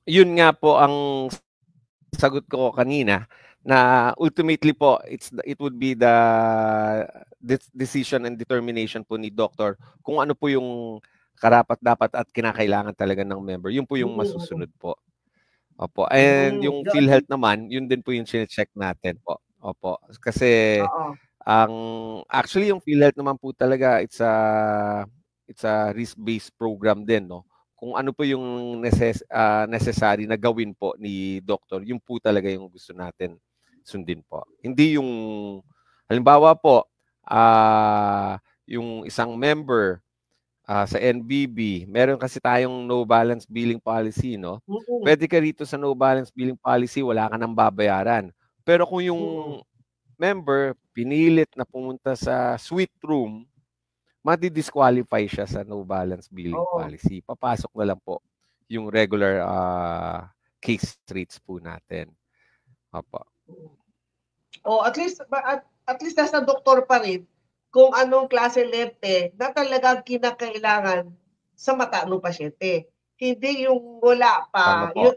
Yun nga po ang sagot ko kanina, na ultimately po it would be the decision and determination po ni doctor kung ano po yung karapat-dapat at kinakailangan talaga ng member. Yun po yung masusunod po. Opo. And yung PhilHealth naman, yun din po yung check natin po. Opo. Kasi actually yung PhilHealth naman po talaga, it's a risk-based program din, no? Kung ano po yung necessary na gawin po ni doctor, yun po talaga yung gusto natin sundin po. Hindi yung, halimbawa po, yung isang member sa NBB, meron kasi tayong no balance billing policy, no? Pwede ka rito sa no balance billing policy, wala ka nang babayaran. Pero kung yung member pinilit na pumunta sa suite room, madi-disqualify siya sa no balance billing policy. Papasok na lang po yung regular case rates po natin. Opo. At least nasa doktor pa rin kung anong klase lente na talagang kinakailangan sa mata ng pasyente. Hindi yung wala pa, yun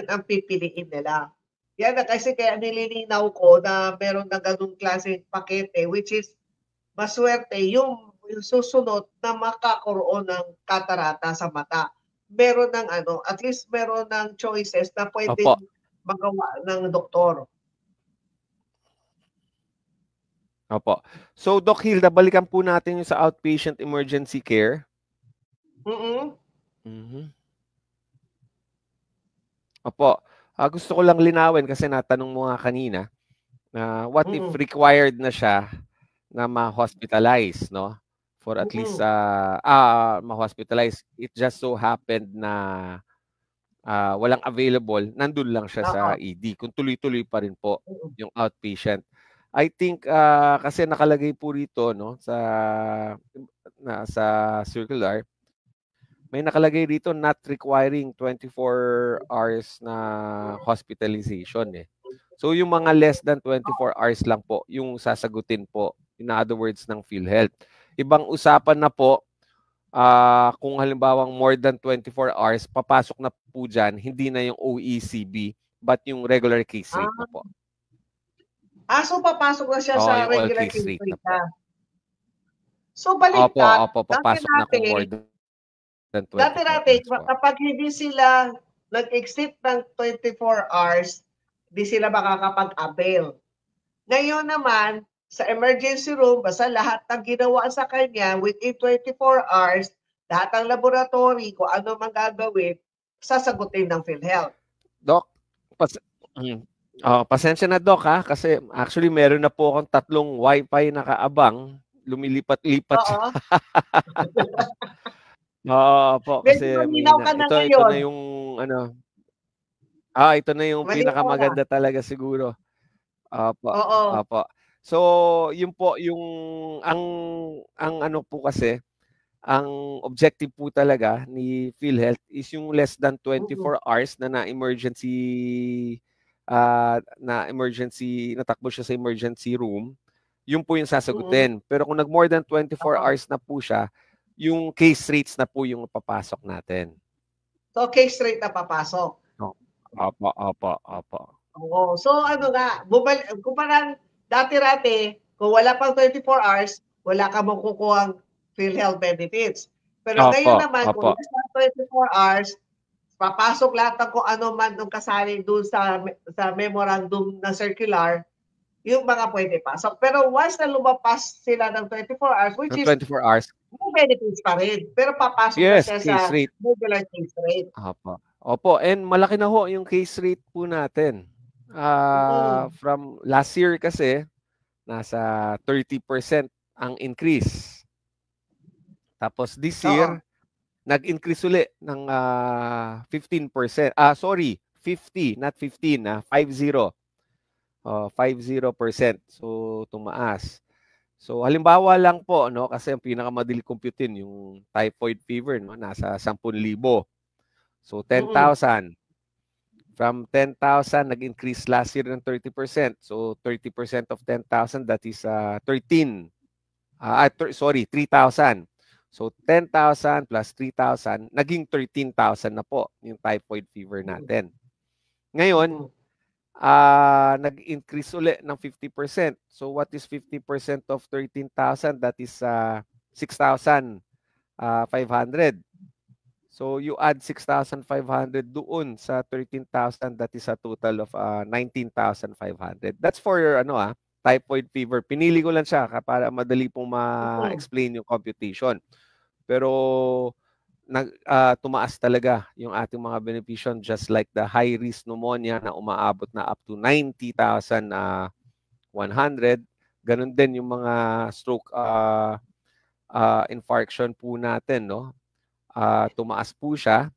ang pipiliin nila. Yan na kasi kaya nililinaw ko na meron na ganung klase pakete, which is maswerte yung susunod na makakaroon ng katarata sa mata. Meron ng at least meron ng choices na pwedeng magawa ng doktor. Opo. So, Doc Hilda, balikan po natin yung sa outpatient emergency care. Opo. Gusto ko lang linawin kasi natanong mo nga kanina na what if required na siya na ma-hospitalize, no? For at least ma-hospitalize. It just so happened na walang available, nandun lang siya sa ED. Kung tuloy-tuloy pa rin po yung outpatient. I think kasi nakalagay po rito, no, sa circular, may nakalagay rito not requiring 24 hours na hospitalization eh. So yung mga less than 24 hours lang po yung sasagutin po, in other words, ng PhilHealth. Ibang usapan na po kung halimbawang more than 24 hours, papasok na po dyan, hindi na yung OECB, but yung regular case rate na po. So papasok na siya sa regular case rate na. So baliktad. Opo, papasok na kung more than 24 dati kapag hindi sila nag-exceed ng 24 hours, hindi sila makakapag-avail. Ngayon naman, sa emergency room, basta lahat ng ginawa sa kanya within 24 hours, lahat ng laboratory, kung ano mang gagawin, sasagutin ng PhilHealth. Doc, pasensya na Doc ha, kasi actually meron na po akong 3 Wi-Fi nakaabang, lumilipat-lipat siya. Po, kasi ito na yung ito na yung pinakamaganda talaga siguro. Opo. So, yun po yung ang ano po kasi, ang objective po talaga ni PhilHealth is yung less than 24 hours na emergency natakbo siya sa emergency room, yun po yung sasagutin. Pero kung nag more than 24 hours na po siya, yung case rates na po yung papasok natin. So, case rate na papasok? Opo. So, kumpara dati-rati, kung wala pang 24 hours, wala ka mong kukuhang PhilHealth benefits. Pero ngayon naman, kung less than 24 hours, papasok lahat ng kung ano man nung kasali doon sa memorandum na circular, yung mga pwede pasok. Pero once na lumapas sila ng 24 hours, which Ng is 24 hours. may benefits pa rin. Pero papasok na Yes, siya sa case rate. regular case rate. Opo. Opo, and malaki na ho yung case rate po natin. From last year kasi, nasa 30% ang increase. Tapos this year, nag-increase ulit ng 15%. Sorry, 50, not 15, 50. 50%. So, tumaas. So, halimbawa lang po, no, kasi ang pinakamadali computein yung typhoid fever, no, nasa 10,000. So, 10,000. From 10,000, nag-increase last year ng 30%. So, 30% of 10,000, that is 13. 3,000. So, 10,000 plus 3,000, naging 13,000 na po yung typhoid fever natin. Ngayon, nag-increase ulit ng 50%. So, what is 50% of 13,000? That is 6,500. So, you add 6,500 doon sa 13,000. That is a total of 19,500. That's for your typhoid fever. Pinili ko lang siya para madali pong ma-explain yung computation. Pero tumaas talaga yung ating mga beneficyon, just like the high-risk pneumonia na umaabot na up to 90,100. Ganun din yung mga stroke infarction po natin, no? Tumaas po siya.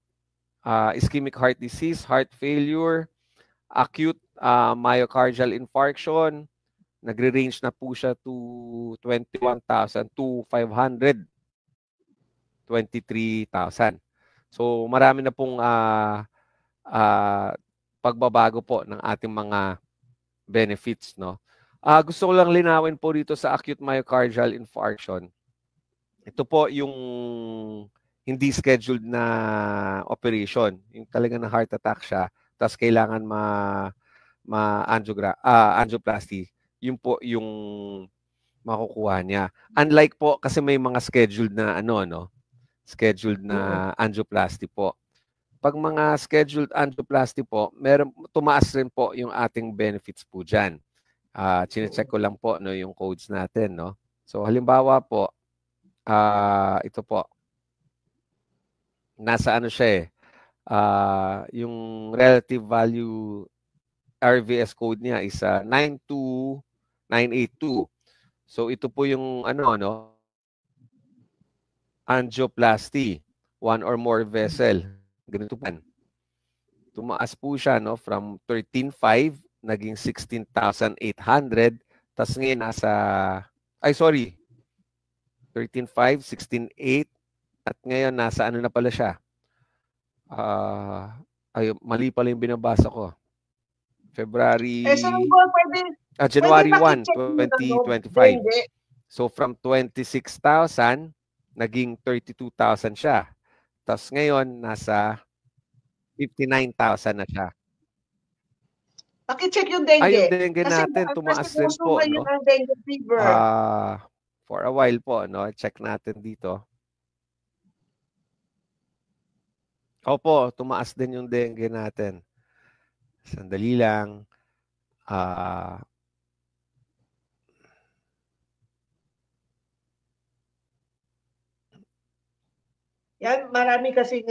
Ischemic heart disease, heart failure, acute myocardial infarction, nagre-range na po siya to 21,000 to 523,000. So marami na pong pagbabago po ng ating mga benefits, no? Gusto ko lang linawin po dito sa acute myocardial infarction. Ito po yung hindi scheduled na operation. Yung talaga na heart attack siya, tapos kailangan angioplasty. Yun po yung makukuha niya. Unlike po, kasi may mga scheduled na scheduled na angioplasty po. Pag mga scheduled angioplasty po, tumaas rin po yung ating benefits po dyan. Chine-check ko lang po yung codes natin, no? So halimbawa po, ito po. Nasa siya yung relative value RVS code niya is 92982. So ito po yung angioplasty, one or more vessel. Ganito po. Tumaas po siya from 13,500 naging 16,800. Tas ngayon nasa 13,500, 16,800 at ngayon nasa na pala siya. Mali pala yung binabasa ko. February January 1, 2025. So from 26,000 naging 32,000 siya. Tapos ngayon nasa 59,000 na siya. Paki-check yung dengue. Yung dengue natin tumaas rin po, no? Ang dengue fever. For a while po, no? Check natin dito. Opo, tumaas din yung dengue natin. Sandali lang. Yan, marami kasing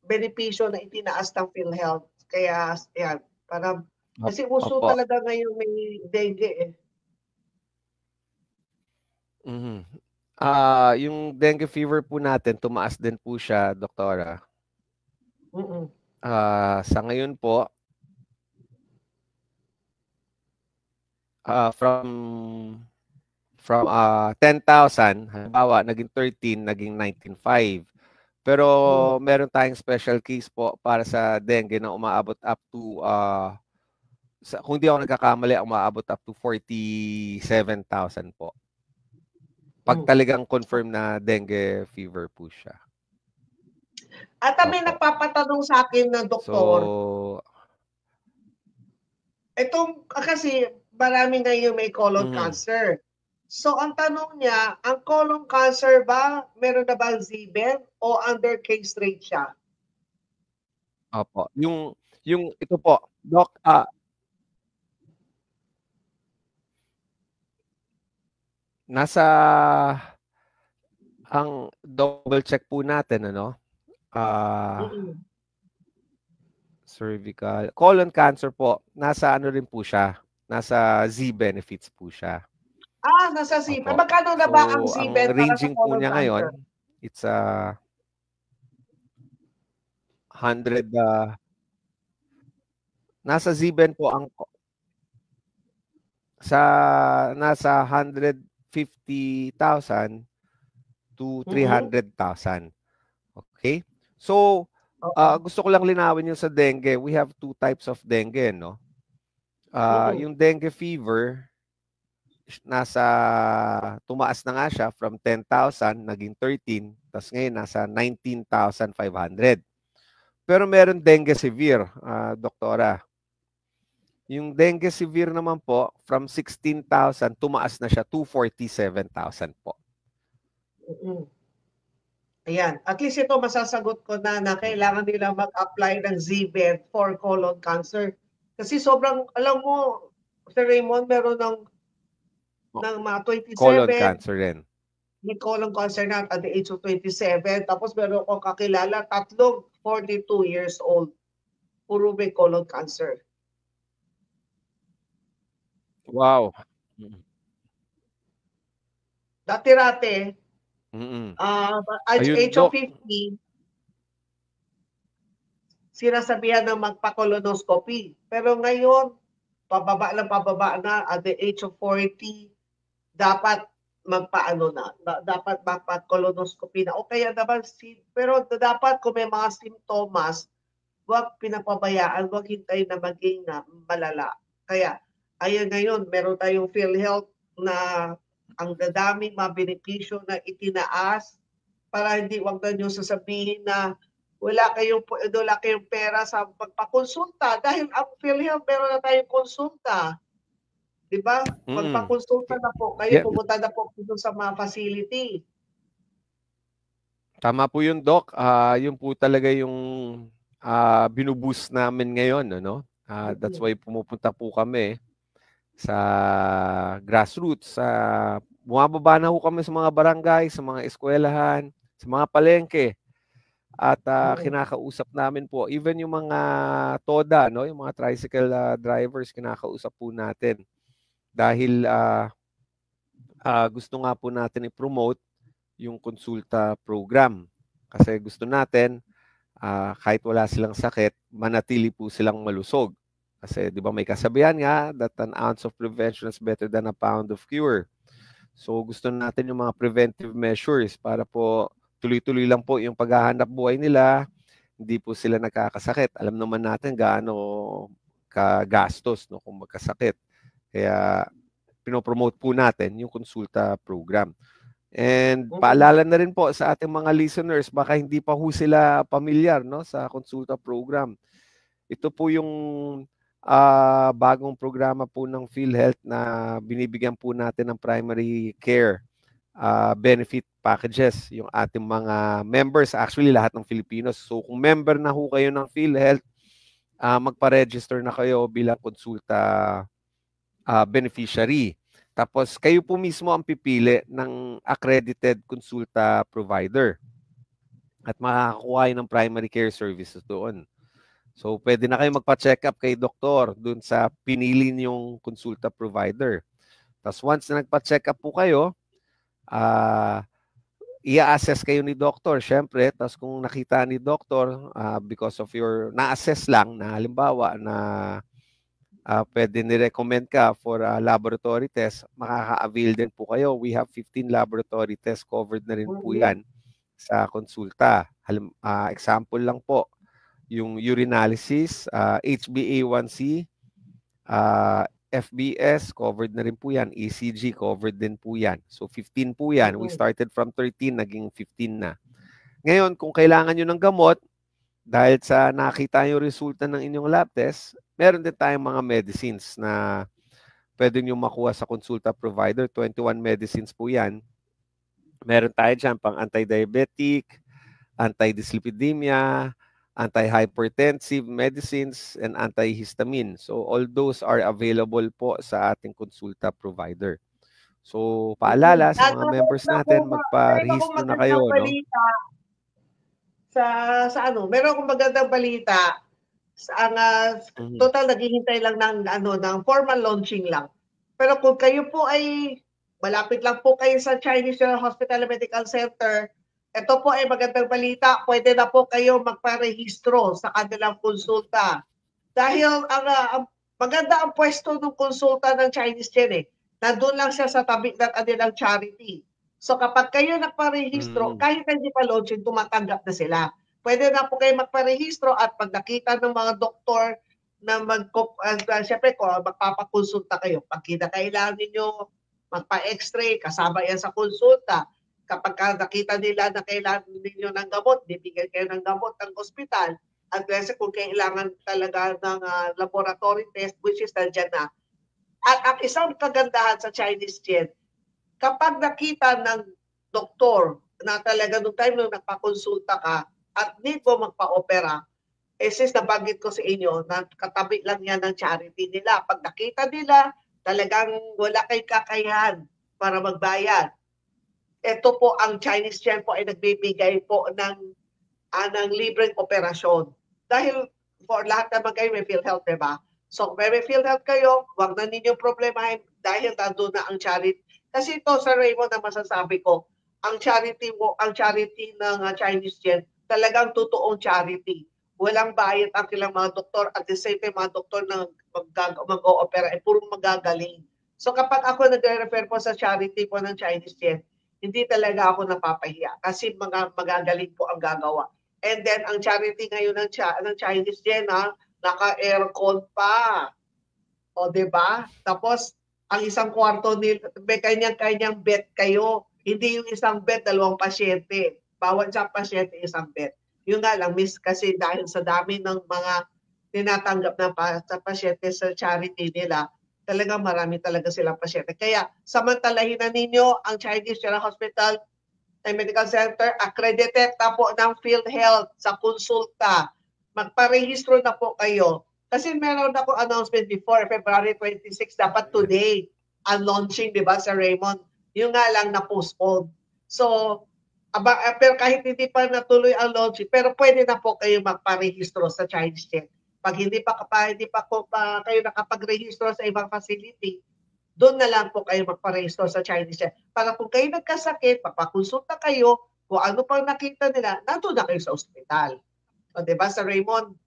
benepisyo na itinaas ng PhilHealth. Kaya, yan, kasi uso talaga ngayon may dengue Yung dengue fever po natin, tumaas din po siya, Doktora. Sa ngayon po, from 10,000, halimbawa, naging 13, naging 19,500. Pero meron tayong special case po para sa dengue na umaabot up to, kung di ako nagkakamali, umaabot up to 47,000 po. Pag talagang confirm na dengue fever po siya. At may nagpapatanong sa akin na doktor. Itong, kasi marami ngayon may colon cancer. So, ang tanong niya, ang colon cancer ba, meron na ba ZBEN o under case rate siya? Opo. Yung ito po, Doc, nasa ang double check po natin ano, Mm-mm. cervical, colon cancer po, nasa ano rin po siya, nasa Z benefits po siya. Nasa ZIP. Opo. Magkano na So, ba ang ang ZIP para sa ranging po colon niya ngayon, cancer? it's 100, nasa Zben po ang nasa 150,000 to Mm-mm. 300,000. Okay? So, Okay. gusto ko lang linawin yung sa dengue. We have two types of dengue, no? Mm-mm. Yung dengue fever, tumaas na nga siya from 10,000, naging 13, tapos ngayon nasa 19,500. Pero meron dengue severe, doktora. Yung dengue severe naman po, from 16,000, tumaas na siya to 47,000 po. Mm-mm. Ayan. At least ito masasagot ko na kailangan nila mag-apply ng ZBED for colon cancer. Kasi sobrang, alam mo, Sir Raymond, meron ng mga 27, Colon cancer rin. may colon cancer na at the age of 27. Tapos meron akong kakilala, 42 years old. Puro may colon cancer. Wow. Dati-rate, Ayun, age of Doc. 50, sinasabihan na magpa-colonoscopy. Pero ngayon, pababa na at the age of 40, dapat dapat magpa-colonoscopy na. O kaya naman, pero dapat kung may mga simptomas, huwag pinapabayaan, huwag hintayin na maging malala. Kaya, ayun ngayon, meron tayong PhilHealth na ang dadaming mga benepisyo na itinaas para wag na nyo sasabihin na wala kayong pera sa pagpakonsulta dahil ang PhilHealth meron na tayong konsulta. Di ba? Magpakonsulta na po kayo, Yeah. pumunta na po sa mga facility. Tama po yun, Doc. Yun po talaga yung binuboost namin ngayon. Ano? That's why pumupunta po kami sa grassroots. Bumababa na po kami sa mga barangay, sa mga eskwelahan, sa mga palengke. At kinakausap namin po, even yung mga TODA, no? Yung mga tricycle drivers, kinakausap po natin. Dahil gusto nga po natin i-promote yung konsulta program. Kasi gusto natin, kahit wala silang sakit, manatili po silang malusog. Kasi di ba may kasabihan nga that an ounce of prevention is better than a pound of cure. So gusto natin yung mga preventive measures para po tuloy-tuloy lang po yung paghahanap buhay nila, hindi po sila nagkakasakit. Alam naman natin gaano kagastos no, kung magkasakit. Kaya pinopromote po natin yung konsulta program. And paalala na rin po sa ating mga listeners, baka hindi pa ho sila pamilyar no, sa konsulta program. Ito po yung bagong programa po ng PhilHealth na binibigyan po natin ng primary care benefit packages yung ating mga members, actually lahat ng Filipinos. So kung member na ho kayo ng PhilHealth, magpa-register na kayo bilang konsulta beneficiary. Tapos kayo po mismo ang pipili ng accredited konsulta provider at makakakuha ng primary care services doon. So pwede na kayo magpa-check up kay doktor doon sa pinili niyong konsulta provider. Tapos once na nagpa-check up po kayo, i-assess kayo ni doktor, syempre. Tapos kung nakita ni doktor, because of your na-assess lang, na halimbawa na pwede ni-recommend ka for a laboratory test, makaka-avail din po kayo. We have 15 laboratory tests covered na rin po yan sa konsulta. Example lang po, yung urinalysis, HbA1c, FBS, covered na rin po yan. ECG, covered din po yan. So 15 po yan. We started from 13, naging 15 na. Ngayon, kung kailangan nyo ng gamot, dahil sa nakita yung resulta ng inyong lab test, meron din tayong mga medicines na pwede nyo makuha sa konsulta provider. 21 medicines po yan. Meron tayo dyan pang anti-diabetic, anti-dyslipidemia, antihypertensive medicines, and antihistamine. So all those are available po sa ating konsulta provider. So paalala sa mga members natin, magpa-rehistro na kayo, no? Meron akong magandang balita sa total naghihintay lang ng formal launching lang. Pero kung kayo po ay malapit lang po kayo sa Chinese General Hospital and Medical Center, ito po ay magandang balita, pwede na po kayo magparehistro sa kanilang konsulta. Dahil ang maganda ang pwesto ng konsulta ng Chinese Gen nandun lang siya sa tabi ng kanilang charity. So kapag kayo nagparehistro, kahit hindi pa launching, tumatanggap na sila. Pwede na po kayo magparehistro at pag nakita ng mga doktor na siyempre kung magpapakonsulta kayo, pag kinakailangan ninyo magpa-x-ray, kasama yan sa konsulta. Kapag nakita nila na kailangan ninyo ng gamot, bibigyan kayo ng gamot ng ospital. At kung kailangan talaga ng laboratory test, which is nandiyan na. At ang isang kagandahan sa Chinese Gen, kapag nakita ng doktor na talaga nung time nung nagpakonsulta ka at need mo magpa-opera, since nabanggit ko sa inyo na katabi lang yan ng charity nila. Pag nakita nila, talagang wala kay kakayahan para magbayad. Ito po ang Chinese Gen po ay nagbibigay po ng libreng operasyon. Dahil for lahat naman kayo may PhilHealth, diba? So kung may PhilHealth kayo, huwag na ninyong problemahin dahil nandun na ang charity. Kasi ito, Sir Raymond, na masasabi ko, ang charity ng Chinese Gen, talagang totoong charity. Walang bayad ang kilang mga doktor at the same time mga doktor na mag-o-opera ay purong magagaling. So kapag ako nagre-refer po sa charity po ng Chinese Gen, hindi talaga ako napapahiya kasi mga magagaling po ang gagawa. And then ang charity ngayon ng Chinese Gen, naka-aircon pa. O, diba? Tapos ang isang kwarto nila, may kanyang bed kayo. Hindi yung isang bed, 2 pasyente. Bawat isang pasyente, isang bed. Yung nga lang, kasi dahil sa dami ng mga tinatanggap na sa pasyente sa charity nila, talagang marami talaga silang pasyente. Kaya samantalahin na ninyo ang Chinese General Hospital and Medical Center, accredited na po ng PhilHealth sa konsulta. Magparehistro na po kayo. Kasi meron ako announcement before, February 26, dapat today, ang launching, di ba, Sir Raymond? Yung nga lang na-postpone. So, pero kahit hindi pa natuloy ang launching, pero pwede na po kayo magparehistro sa Chinese Gen. Pag hindi pa kayo nakapag-rehistro sa ibang facility, doon na lang po kayo magparehistro sa Chinese Gen. Para kung kayo nagkasakit, magpakonsulta kayo, kung ano pang nakita nila, nandun na kayo sa ospital. O, diba, Sir Raymond?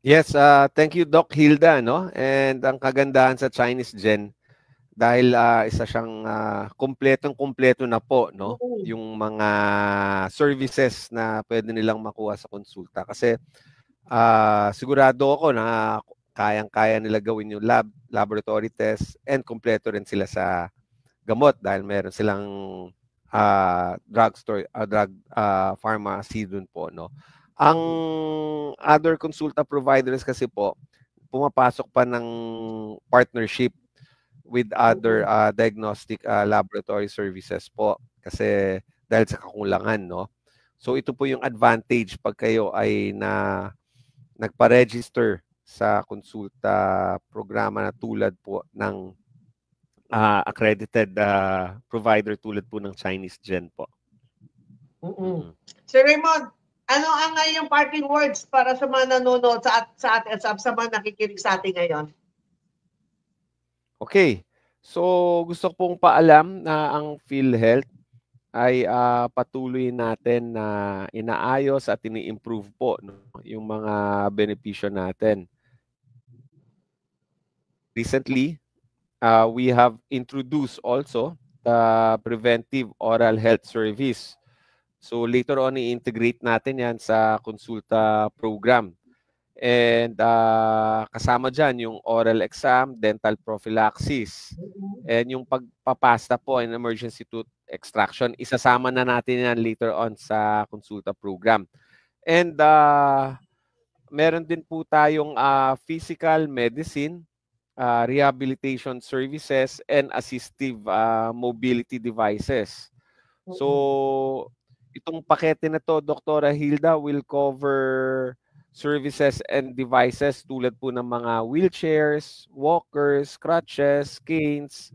Yes, thank you, Doc Hilda, no? And ang kagandahan sa Chinese Gen, dahil isa siyang kumpletong-kumpleto na po, no? Yung mga services na pwede nilang makuha sa konsulta. Kasi sigurado ako na kayang-kaya nila gawin yung laboratory test, and kumpleto rin sila sa gamot dahil meron silang pharmacy dun po, no? Ang other consulta providers kasi po, pumapasok pa ng partnership with other diagnostic laboratory services po kasi dahil sa kakulangan, no? So ito po yung advantage pag kayo ay nagpa-register sa konsulta programa na tulad po ng accredited provider tulad po ng Chinese Gen po. Sir Raymond, ano ang ngayong parting words para sa mga nanonood sa atin, sa mga nakikinig sa atin ngayon? Okay. So, gusto pong paalam na ang PhilHealth ay patuloy natin na inaayos at ini-improve po, no, yung mga benepisyo natin. Recently, we have introduced also the preventive oral health service. So later on, i-integrate natin yan sa konsulta program. And kasama dyan yung oral exam, dental prophylaxis, and yung pagpapasta po in emergency tooth extraction. Isasama na natin yan later on sa konsulta program. And meron din po tayong physical medicine, rehabilitation services, and assistive mobility devices. So itong pakete na to, Dr. Hilda, will cover services and devices tulad po ng mga wheelchairs, walkers, crutches, canes.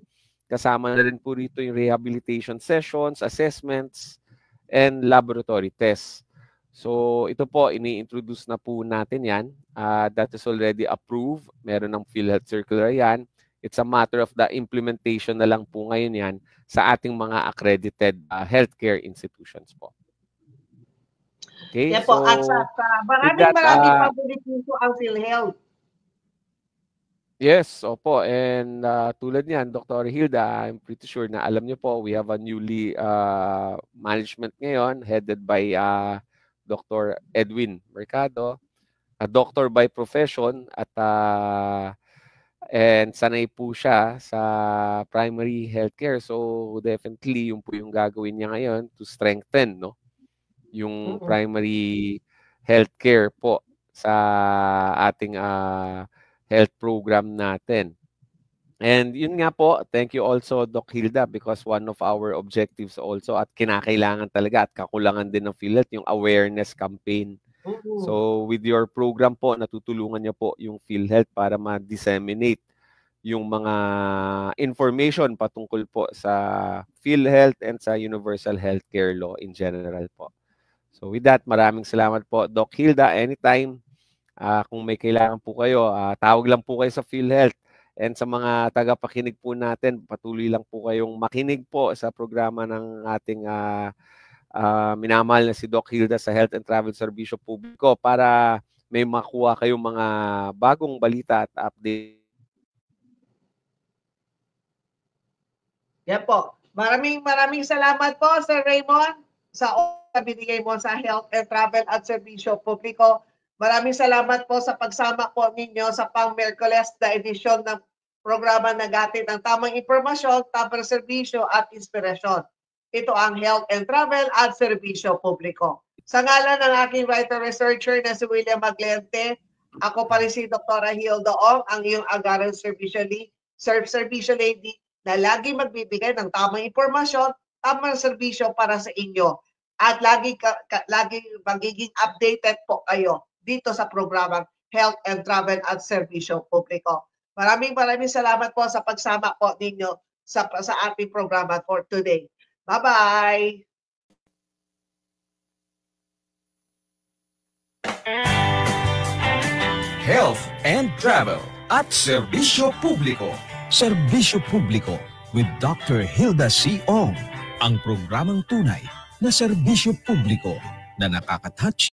Kasama na rin po rito yung rehabilitation sessions, assessments, and laboratory tests. So ito po, ini-introduce na po natin yan. That is already approved. Meron ng PhilHealth Circular yan. It's a matter of the implementation na lang po ngayon yan sa ating mga accredited healthcare institutions po. Okay, Yan po, so at sa maraming paborito ang PhilHealth. yes, opo. And tulad niyan, Dr. Hilda, I'm pretty sure na alam niyo po, we have a newly management ngayon headed by Dr. Edwin Mercado, a doctor by profession at and sanay po siya sa primary healthcare. So definitely yung po yung gagawin niya ngayon to strengthen, no, yung primary healthcare po sa ating health program natin. And yun nga po, thank you also, Doc Hilda, because one of our objectives also at kinakailangan talaga at kakulangan din ng PhilHealth, yung awareness campaign. So with your program po, natutulungan niyo po yung PhilHealth para ma-disseminate yung mga information patungkol po sa PhilHealth and sa Universal Healthcare Law in general po. So with that, maraming salamat po, Doc Hilda. Anytime, kung may kailangan po kayo, tawag lang po kayo sa PhilHealth. And sa mga tagapakinig po natin, patuloy lang po kayong makinig po sa programa ng ating minamahal na si Doc Hilda sa Health and Travel Serbisyo Publiko para may makuha kayong mga bagong balita at update. Yan po. Maraming salamat po, Sir Raymond, sa binigay mo sa Health and Travel at Serbisyo Publiko. Maraming salamat po sa pagsama po ninyo sa pang-Merkules na edisyon ng programa na gatid ng tamang impormasyon, tamang serbisyo at inspirasyon. Ito ang Health and Travel at Serbisyo Publiko. Sa ngalan ng aking writer-researcher na si William Maglente, ako pa rin si Dr. Hilda Ong, ang iyong agaran serbisyo lady na lagi magbibigay ng tamang impormasyon, tamang serbisyo para sa inyo. At lagi magiging updated po kayo dito sa programang Health and Travel at Serbisyo Publiko. Maraming salamat po sa pagsama po ninyo sa ating programa for today. Bye-bye! Health and Travel at Serbisyo Publiko. Serbisyo Publiko with Dr. Hilda C. Ong. Ang programang tunay na serbisyo publiko na nakakatouch